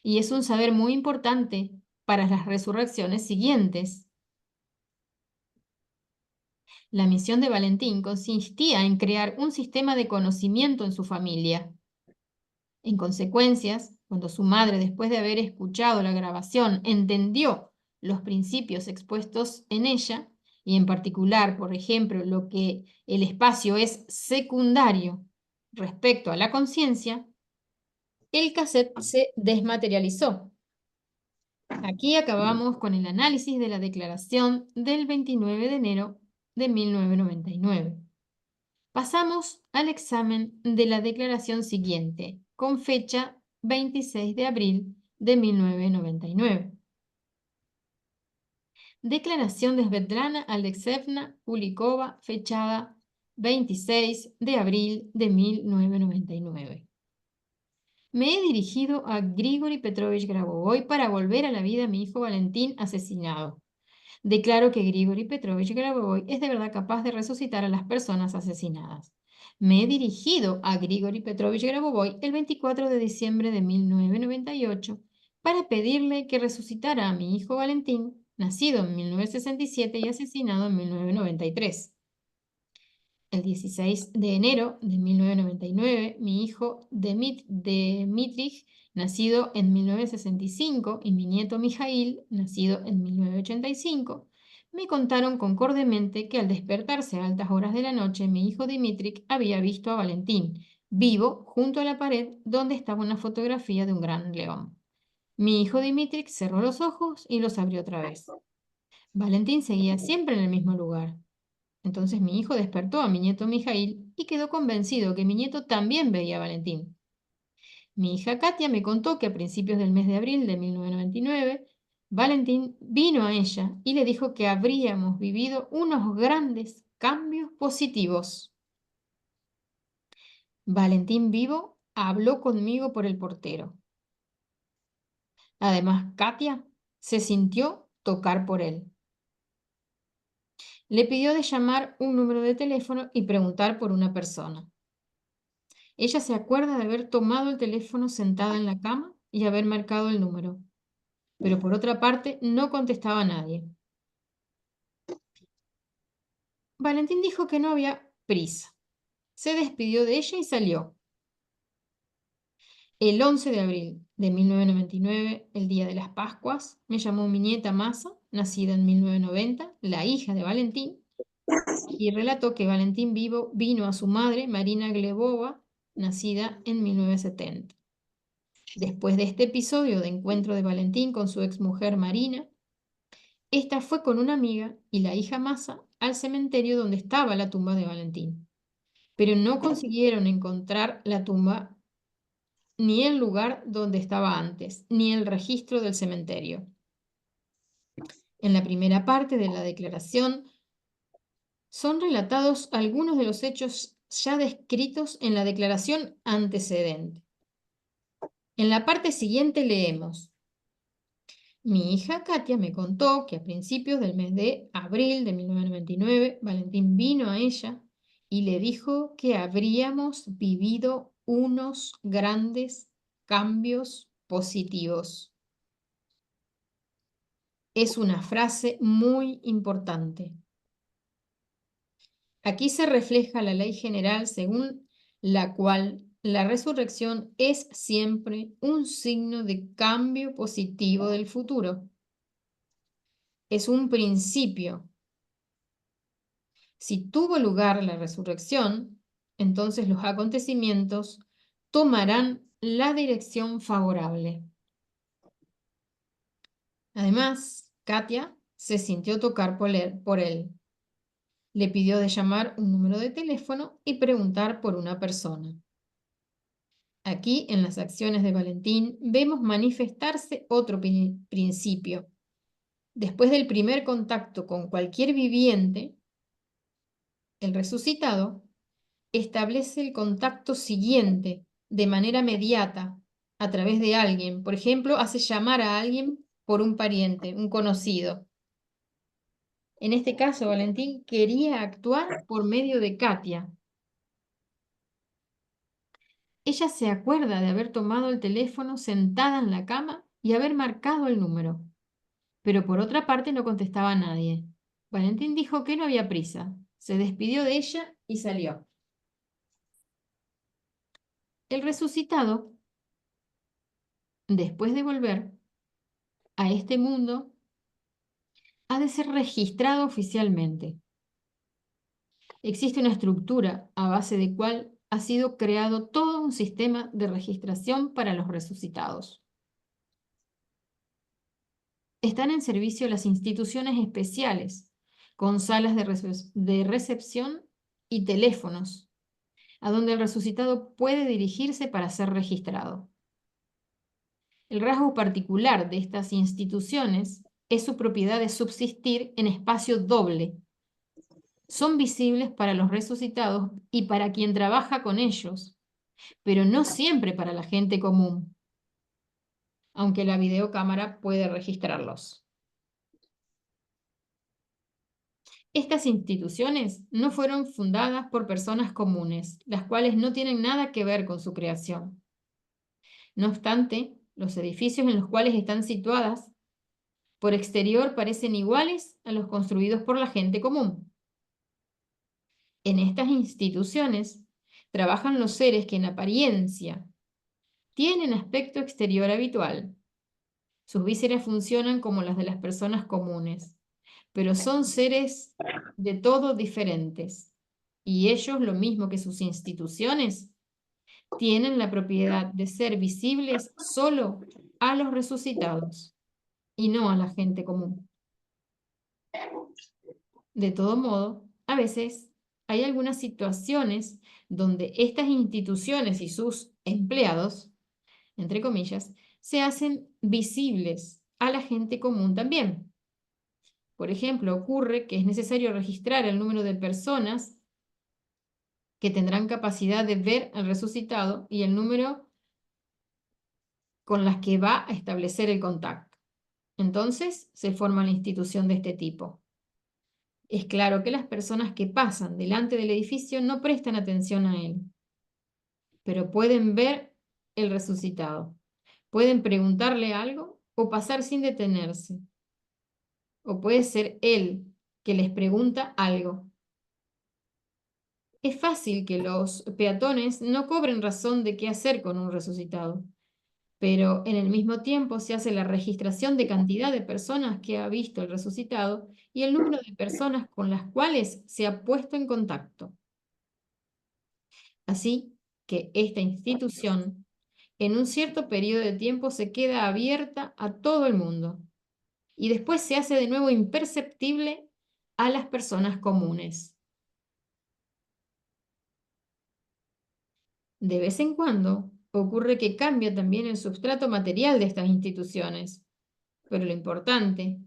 Y es un saber muy importante para las resurrecciones siguientes. La misión de Valentín consistía en crear un sistema de conocimiento en su familia. En consecuencia, cuando su madre, después de haber escuchado la grabación, entendió los principios expuestos en ella, y en particular, por ejemplo, lo que el espacio es secundario respecto a la conciencia, el cassette se desmaterializó. Aquí acabamos con el análisis de la declaración del 29 de enero de 1999. Pasamos al examen de la declaración siguiente, con fecha 26 de abril de 1999. Declaración de Svetlana Alexeyevna Kulikova, fechada 26 de abril de 1999. Me he dirigido a Grigori Petrovich Grabovoi para volver a la vida a mi hijo Valentín asesinado. Declaro que Grigori Petrovich Grabovoi es de verdad capaz de resucitar a las personas asesinadas. Me he dirigido a Grigori Petrovich Grabovoi el 24 de diciembre de 1998 para pedirle que resucitara a mi hijo Valentín, nacido en 1967 y asesinado en 1993. El 16 de enero de 1999, mi hijo Dmitrij, nacido en 1965, y mi nieto Mijail, nacido en 1985, me contaron concordemente que al despertarse a altas horas de la noche, mi hijo Dmitrij había visto a Valentín, vivo, junto a la pared donde estaba una fotografía de un gran león. Mi hijo Dmitrij cerró los ojos y los abrió otra vez. Valentín seguía siempre en el mismo lugar. Entonces mi hijo despertó a mi nieto Mijail y quedó convencido que mi nieto también veía a Valentín. Mi hija Katia me contó que a principios del mes de abril de 1999, Valentín vino a ella y le dijo que habríamos vivido unos grandes cambios positivos. Valentín vivo habló conmigo por el portero. Además, Katia se sintió tocar por él. Le pidió de llamar un número de teléfono y preguntar por una persona. Ella se acuerda de haber tomado el teléfono sentada en la cama y haber marcado el número, pero por otra parte no contestaba a nadie. Valentín dijo que no había prisa. Se despidió de ella y salió. El 11 de abril de 1999, el día de las Pascuas, me llamó mi nieta Masa nacida en 1990, la hija de Valentín, y relató que Valentín vino a su madre, Marina Glebova, nacida en 1970. Después de este episodio de encuentro de Valentín con su exmujer Marina, esta fue con una amiga y la hija Masa al cementerio donde estaba la tumba de Valentín, pero no consiguieron encontrar la tumba ni el lugar donde estaba antes, ni el registro del cementerio. En la primera parte de la declaración son relatados algunos de los hechos ya descritos en la declaración antecedente. En la parte siguiente leemos: mi hija Katia me contó que a principios del mes de abril de 1999, Valentín vino a ella y le dijo que habríamos vivido unos grandes cambios positivos. Es una frase muy importante. Aquí se refleja la ley general según la cual la resurrección es siempre un signo de cambio positivo del futuro. Es un principio. Si tuvo lugar la resurrección, entonces los acontecimientos tomarán la dirección favorable. Además, Katia se sintió tocar por él. Le pidió de llamar un número de teléfono y preguntar por una persona. Aquí, en las acciones de Valentín, vemos manifestarse otro principio. Después del primer contacto con cualquier viviente, el resucitado establece el contacto siguiente de manera mediata a través de alguien. Por ejemplo, hace llamar a alguien por un pariente, un conocido. En este caso, Valentín quería actuar por medio de Katia. Ella se acuerda de haber tomado el teléfono sentada en la cama y haber marcado el número. Pero por otra parte no contestaba a nadie. Valentín dijo que no había prisa. Se despidió de ella y salió. El resucitado, después de volver a este mundo, ha de ser registrado oficialmente. Existe una estructura a base de cual ha sido creado todo un sistema de registración para los resucitados. Están en servicio las instituciones especiales, con salas de recepción y teléfonos, a donde el resucitado puede dirigirse para ser registrado. El rasgo particular de estas instituciones es su propiedad de subsistir en espacio doble. Son visibles para los resucitados y para quien trabaja con ellos, pero no siempre para la gente común, aunque la videocámara puede registrarlos. Estas instituciones no fueron fundadas por personas comunes, las cuales no tienen nada que ver con su creación. No obstante, los edificios en los cuales están situadas por exterior parecen iguales a los construidos por la gente común. En estas instituciones trabajan los seres que en apariencia tienen aspecto exterior habitual. Sus vísceras funcionan como las de las personas comunes, pero son seres de todo diferentes. Y ellos, lo mismo que sus instituciones, tienen la propiedad de ser visibles solo a los resucitados y no a la gente común. De todo modo, a veces hay algunas situaciones donde estas instituciones y sus empleados, entre comillas, se hacen visibles a la gente común también. Por ejemplo, ocurre que es necesario registrar el número de personas que tendrán capacidad de ver al resucitado y el número con las que va a establecer el contacto. Entonces, se forma la institución de este tipo. Es claro que las personas que pasan delante del edificio no prestan atención a él, pero pueden ver el resucitado. Pueden preguntarle algo o pasar sin detenerse. O puede ser él que les pregunta algo. Es fácil que los peatones no cobren razón de qué hacer con un resucitado, pero en el mismo tiempo se hace la registración de cantidad de personas que ha visto el resucitado y el número de personas con las cuales se ha puesto en contacto. Así que esta institución, en un cierto periodo de tiempo, se queda abierta a todo el mundo y después se hace de nuevo imperceptible a las personas comunes. De vez en cuando ocurre que cambia también el substrato material de estas instituciones, pero lo importante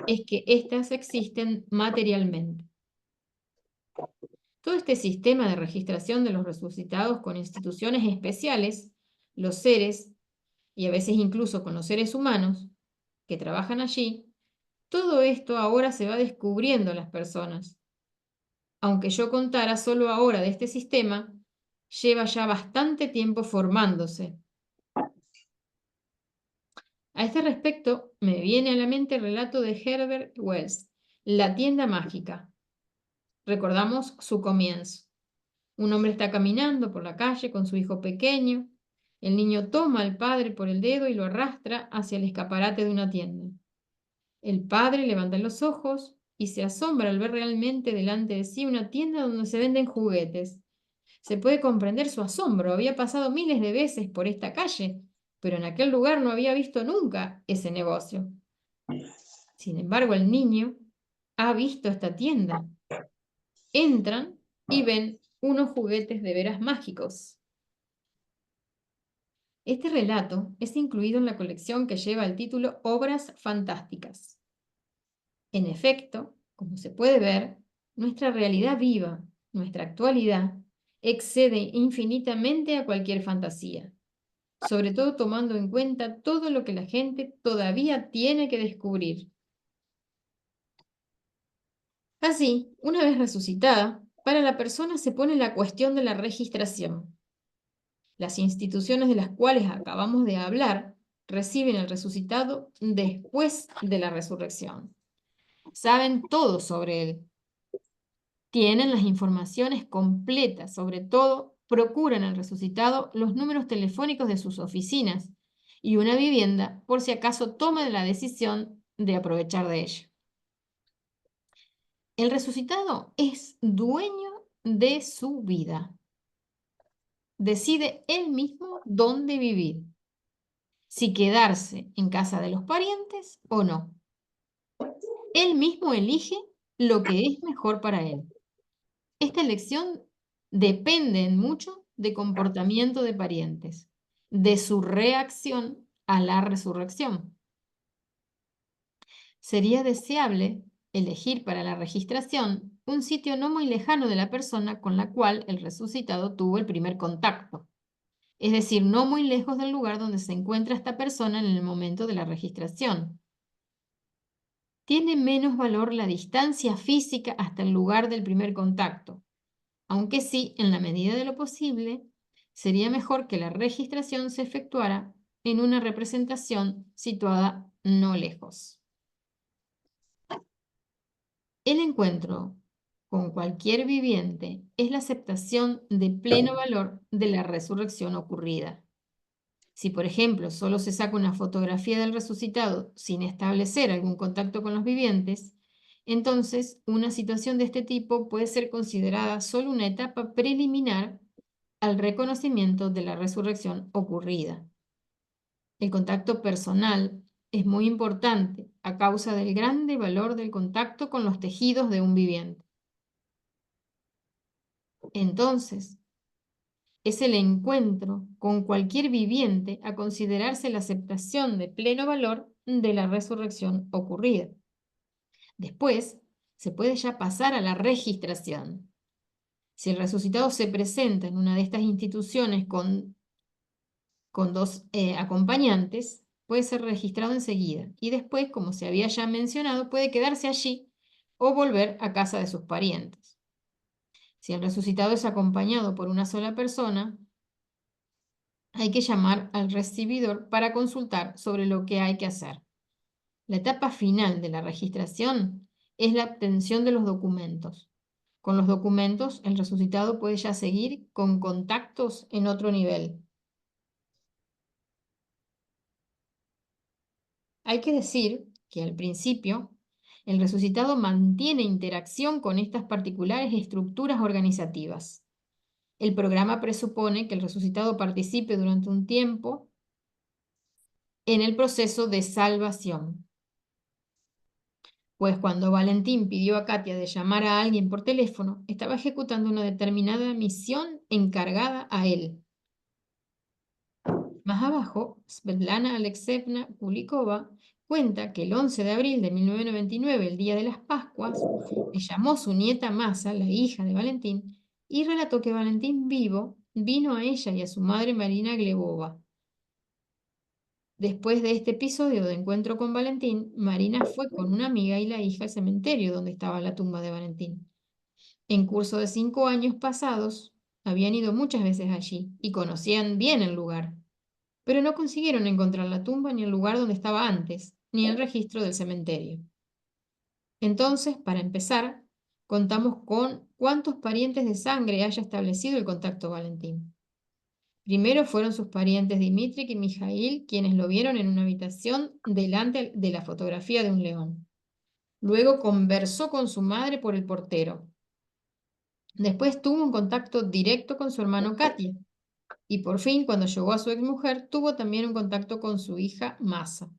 es que éstas existen materialmente. Todo este sistema de registración de los resucitados con instituciones especiales, los seres, y a veces incluso con los seres humanos que trabajan allí, todo esto ahora se va descubriendo a las personas. Aunque yo contara solo ahora de este sistema, lleva ya bastante tiempo formándose. A este respecto, me viene a la mente el relato de Herbert Wells, La tienda mágica. Recordamos su comienzo. Un hombre está caminando por la calle con su hijo pequeño. El niño toma al padre por el dedo y lo arrastra hacia el escaparate de una tienda. El padre levanta los ojos y se asombra al ver realmente delante de sí una tienda donde se venden juguetes. Se puede comprender su asombro. Había pasado miles de veces por esta calle, pero en aquel lugar no había visto nunca ese negocio. Sin embargo, el niño ha visto esta tienda. Entran y ven unos juguetes de veras mágicos. Este relato es incluido en la colección que lleva el título Obras Fantásticas. En efecto, como se puede ver, nuestra realidad viva, nuestra actualidad, excede infinitamente a cualquier fantasía, sobre todo tomando en cuenta todo lo que la gente todavía tiene que descubrir. Así, una vez resucitada, para la persona se pone la cuestión de la registración. Las instituciones de las cuales acabamos de hablar reciben al resucitado después de la resurrección. Saben todo sobre él. Tienen las informaciones completas, sobre todo procuran al resucitado los números telefónicos de sus oficinas y una vivienda por si acaso toma la decisión de aprovechar de ella. El resucitado es dueño de su vida. Decide él mismo dónde vivir, si quedarse en casa de los parientes o no. Él mismo elige lo que es mejor para él. Esta elección depende en mucho de comportamiento de parientes, de su reacción a la resurrección. Sería deseable elegir para la registración un sitio no muy lejano de la persona con la cual el resucitado tuvo el primer contacto, es decir, no muy lejos del lugar donde se encuentra esta persona en el momento de la registración. Tiene menos valor la distancia física hasta el lugar del primer contacto, aunque sí, en la medida de lo posible, sería mejor que la registración se efectuara en una representación situada no lejos. El encuentro con cualquier viviente es la aceptación de pleno valor de la resurrección ocurrida. Si, por ejemplo, solo se saca una fotografía del resucitado sin establecer algún contacto con los vivientes, entonces una situación de este tipo puede ser considerada solo una etapa preliminar al reconocimiento de la resurrección ocurrida. El contacto personal es muy importante a causa del grande valor del contacto con los tejidos de un viviente. Entonces, es el encuentro con cualquier viviente a considerarse la aceptación de pleno valor de la resurrección ocurrida. Después, se puede ya pasar a la registración. Si el resucitado se presenta en una de estas instituciones con dos acompañantes, puede ser registrado enseguida y después, como se había ya mencionado, puede quedarse allí o volver a casa de sus parientes. Si el resucitado es acompañado por una sola persona, hay que llamar al recibidor para consultar sobre lo que hay que hacer. La etapa final de la registración es la obtención de los documentos. Con los documentos, el resucitado puede ya seguir con contactos en otro nivel. Hay que decir que al principio el resucitado mantiene interacción con estas particulares estructuras organizativas. El programa presupone que el resucitado participe durante un tiempo en el proceso de salvación. Pues cuando Valentín pidió a Katia de llamar a alguien por teléfono, estaba ejecutando una determinada misión encargada a él. Más abajo, Svetlana Alexeyevna Kulikova cuenta que el 11 de abril de 1999, el día de las Pascuas, le llamó su nieta Masa, la hija de Valentín, y relató que Valentín vivo vino a ella y a su madre Marina Glebova. Después de este episodio de encuentro con Valentín, Marina fue con una amiga y la hija al cementerio donde estaba la tumba de Valentín. En curso de 5 años pasados, habían ido muchas veces allí y conocían bien el lugar, pero no consiguieron encontrar la tumba ni el lugar donde estaba antes, ni el registro del cementerio. Entonces, para empezar, contamos con cuántos parientes de sangre haya establecido el contacto Valentín. Primero fueron sus parientes Dimitri y Mijail, quienes lo vieron en una habitación delante de la fotografía de un león. Luego conversó con su madre por el portero. Después tuvo un contacto directo con su hermano Katia. Y por fin, cuando llegó a su exmujer, tuvo también un contacto con su hija Masa.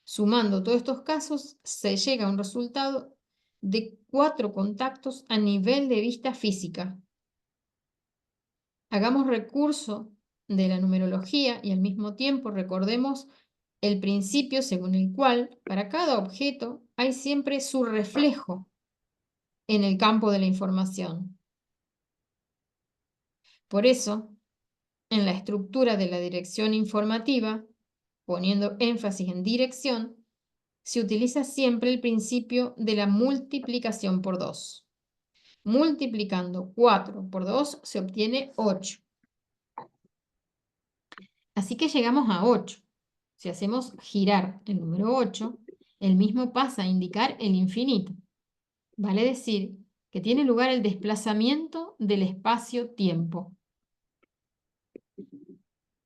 Sumando todos estos casos, se llega a un resultado de 4 contactos a nivel de vista física. Hagamos recurso de la numerología y al mismo tiempo recordemos el principio según el cual para cada objeto hay siempre su reflejo en el campo de la información. Por eso, en la estructura de la dirección informativa, poniendo énfasis en dirección, se utiliza siempre el principio de la multiplicación por 2. Multiplicando 4 por 2 se obtiene 8. Así que llegamos a 8. Si hacemos girar el número 8, el mismo pasa a indicar el infinito. Vale decir que tiene lugar el desplazamiento del espacio-tiempo.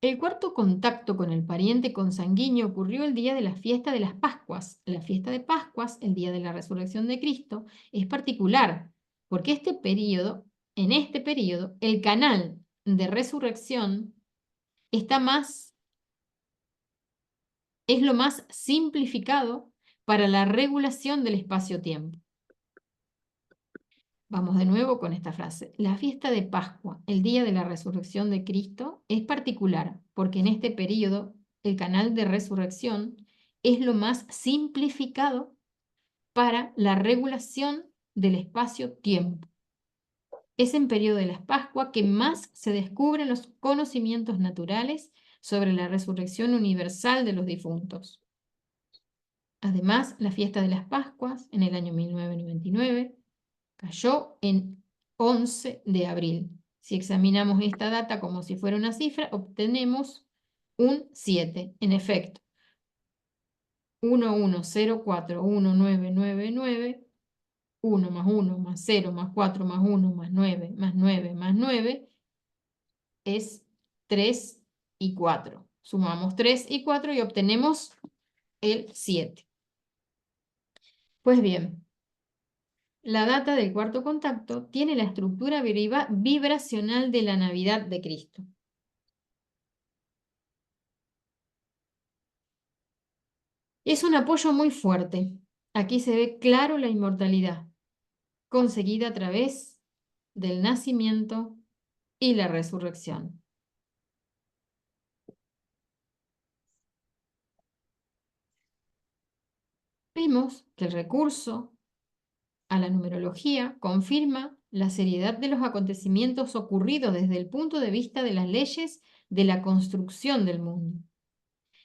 El cuarto contacto con el pariente consanguíneo ocurrió el día de la fiesta de las Pascuas. La fiesta de Pascuas, el día de la resurrección de Cristo, es particular porque en este periodo, el canal de resurrección es lo más simplificado para la regulación del espacio-tiempo. Vamos de nuevo con esta frase. La fiesta de Pascua, el día de la resurrección de Cristo, es particular porque en este periodo el canal de resurrección es lo más simplificado para la regulación del espacio-tiempo. Es en periodo de la Pascua que más se descubren los conocimientos naturales sobre la resurrección universal de los difuntos. Además, la fiesta de las Pascuas, en el año 1999, cayó en 11 de abril. Si examinamos esta data como si fuera una cifra, obtenemos un 7. En efecto, 11041999, 1 más 1 más 0 más 4 más 1 más 9 más 9 más 9 es 3 y 4. Sumamos 3 y 4 y obtenemos el 7. Pues bien, la data del cuarto contacto tiene la estructura vibracional de la Navidad de Cristo. Es un apoyo muy fuerte. Aquí se ve claro la inmortalidad, conseguida a través del nacimiento y la resurrección. Vemos que el recurso a la numerología confirma la seriedad de los acontecimientos ocurridos desde el punto de vista de las leyes de la construcción del mundo.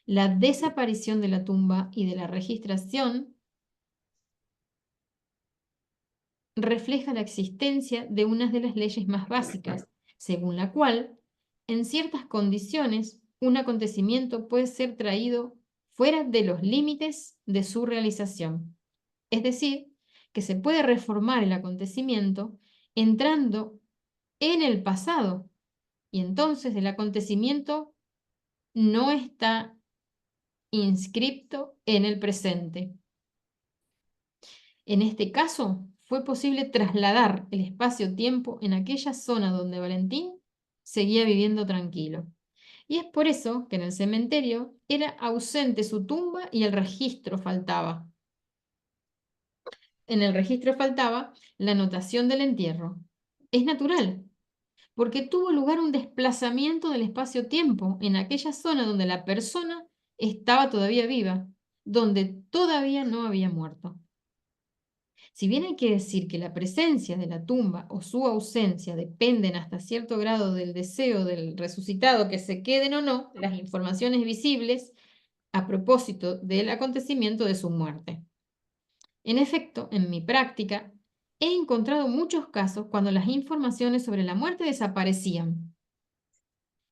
La desaparición de la tumba y de la registración refleja la existencia de una de las leyes más básicas, según la cual, en ciertas condiciones, un acontecimiento puede ser traído fuera de los límites de su realización. Es decir, que se puede reformar el acontecimiento entrando en el pasado y entonces el acontecimiento no está inscripto en el presente. En este caso, fue posible trasladar el espacio-tiempo en aquella zona donde Valentín seguía viviendo tranquilo. Y es por eso que en el cementerio era ausente su tumba y el registro faltaba. En el registro faltaba la anotación del entierro. Es natural, porque tuvo lugar un desplazamiento del espacio-tiempo en aquella zona donde la persona estaba todavía viva, donde todavía no había muerto. Si bien hay que decir que la presencia de la tumba o su ausencia dependen hasta cierto grado del deseo del resucitado que se queden o no las informaciones visibles a propósito del acontecimiento de su muerte. En efecto, en mi práctica, he encontrado muchos casos cuando las informaciones sobre la muerte desaparecían.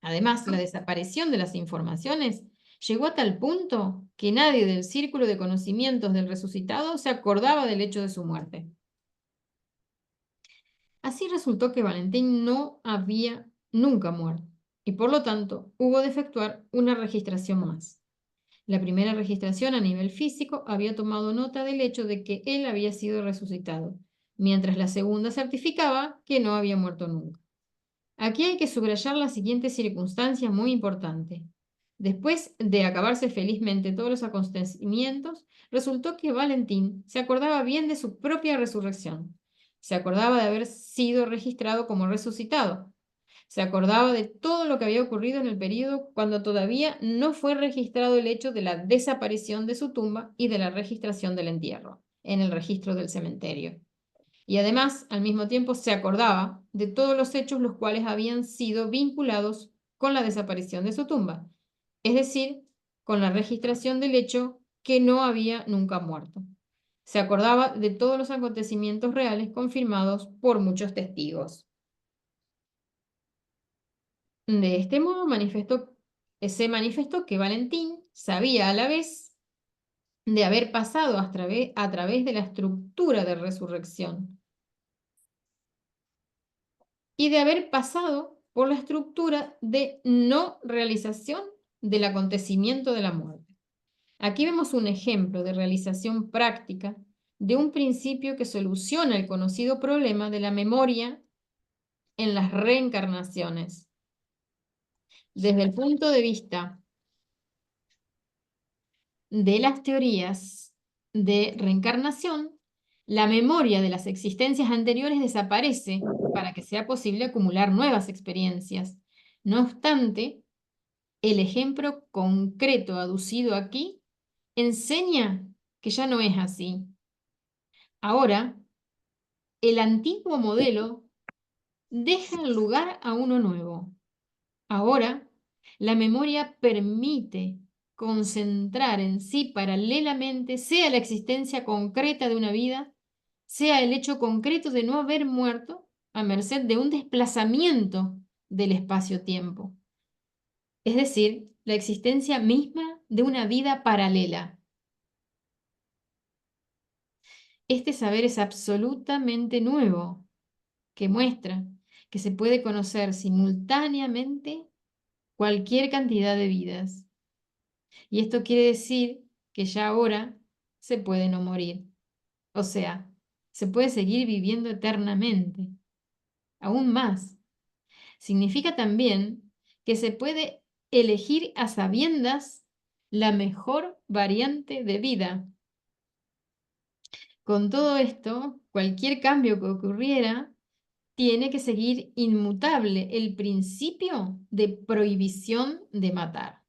Además, la desaparición de las informaciones llegó a tal punto que nadie del círculo de conocimientos del resucitado se acordaba del hecho de su muerte. Así resultó que Valentín no había nunca muerto y por lo tanto hubo de efectuar una registración más. La primera registración a nivel físico había tomado nota del hecho de que él había sido resucitado, mientras la segunda certificaba que no había muerto nunca. Aquí hay que subrayar la siguiente circunstancia muy importante. Después de acabarse felizmente todos los acontecimientos, resultó que Valentín se acordaba bien de su propia resurrección. Se acordaba de haber sido registrado como resucitado. Se acordaba de todo lo que había ocurrido en el período cuando todavía no fue registrado el hecho de la desaparición de su tumba y de la registración del entierro en el registro del cementerio. Y además, al mismo tiempo, se acordaba de todos los hechos los cuales habían sido vinculados con la desaparición de su tumba, es decir, con la registración del hecho que no había nunca muerto. Se acordaba de todos los acontecimientos reales confirmados por muchos testigos. De este modo se manifestó que Valentín sabía a la vez de haber pasado a través de la estructura de resurrección y de haber pasado por la estructura de no realización del acontecimiento de la muerte. Aquí vemos un ejemplo de realización práctica de un principio que soluciona el conocido problema de la memoria en las reencarnaciones. Desde el punto de vista de las teorías de reencarnación, la memoria de las existencias anteriores desaparece para que sea posible acumular nuevas experiencias. No obstante, el ejemplo concreto aducido aquí enseña que ya no es así. Ahora, el antiguo modelo deja lugar a uno nuevo. Ahora, la memoria permite concentrar en sí paralelamente, sea la existencia concreta de una vida, sea el hecho concreto de no haber muerto, a merced de un desplazamiento del espacio-tiempo. Es decir, la existencia misma de una vida paralela. Este saber es absolutamente nuevo, que muestra que se puede conocer simultáneamente cualquier cantidad de vidas. Y esto quiere decir que ya ahora se puede no morir. O sea, se puede seguir viviendo eternamente. Aún más, significa también que se puede elegir a sabiendas la mejor variante de vida. Con todo esto, cualquier cambio que ocurriera tiene que seguir inmutable el principio de prohibición de matar.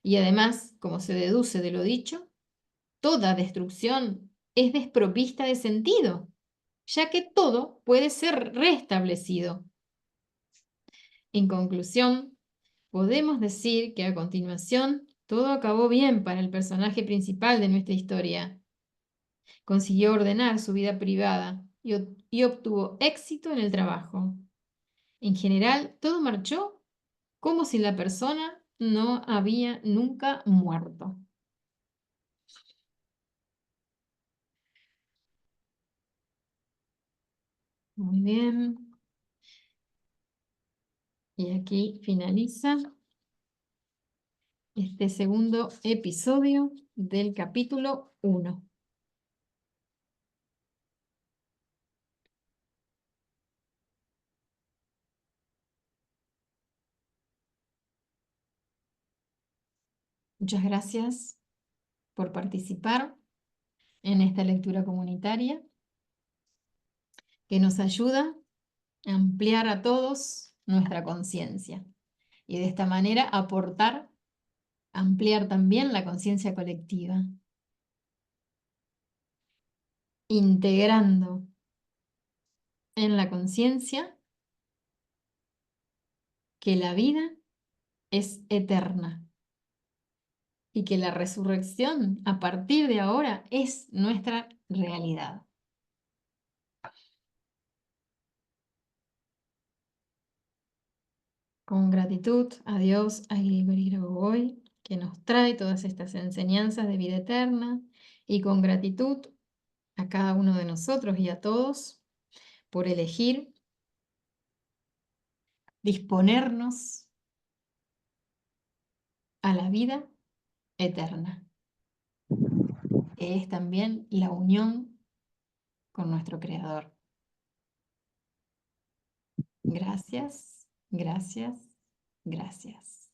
Y además, como se deduce de lo dicho, toda destrucción es desprovista de sentido, ya que todo puede ser restablecido. En conclusión, podemos decir que a continuación todo acabó bien para el personaje principal de nuestra historia. Consiguió ordenar su vida privada y obtuvo éxito en el trabajo. En general, todo marchó como si la persona no había nunca muerto. Muy bien. Y aquí finaliza este segundo episodio del capítulo 1. Muchas gracias por participar en esta lectura comunitaria que nos ayuda a ampliar a todos nuestra conciencia y de esta manera aportar, ampliar también la conciencia colectiva, integrando en la conciencia que la vida es eterna y que la resurrección a partir de ahora es nuestra realidad. Con gratitud a Dios, a Grigori Grigoroi, que nos trae todas estas enseñanzas de vida eterna, y con gratitud a cada uno de nosotros y a todos por elegir disponernos a la vida eterna, que es también la unión con nuestro Creador. Gracias, gracias, gracias.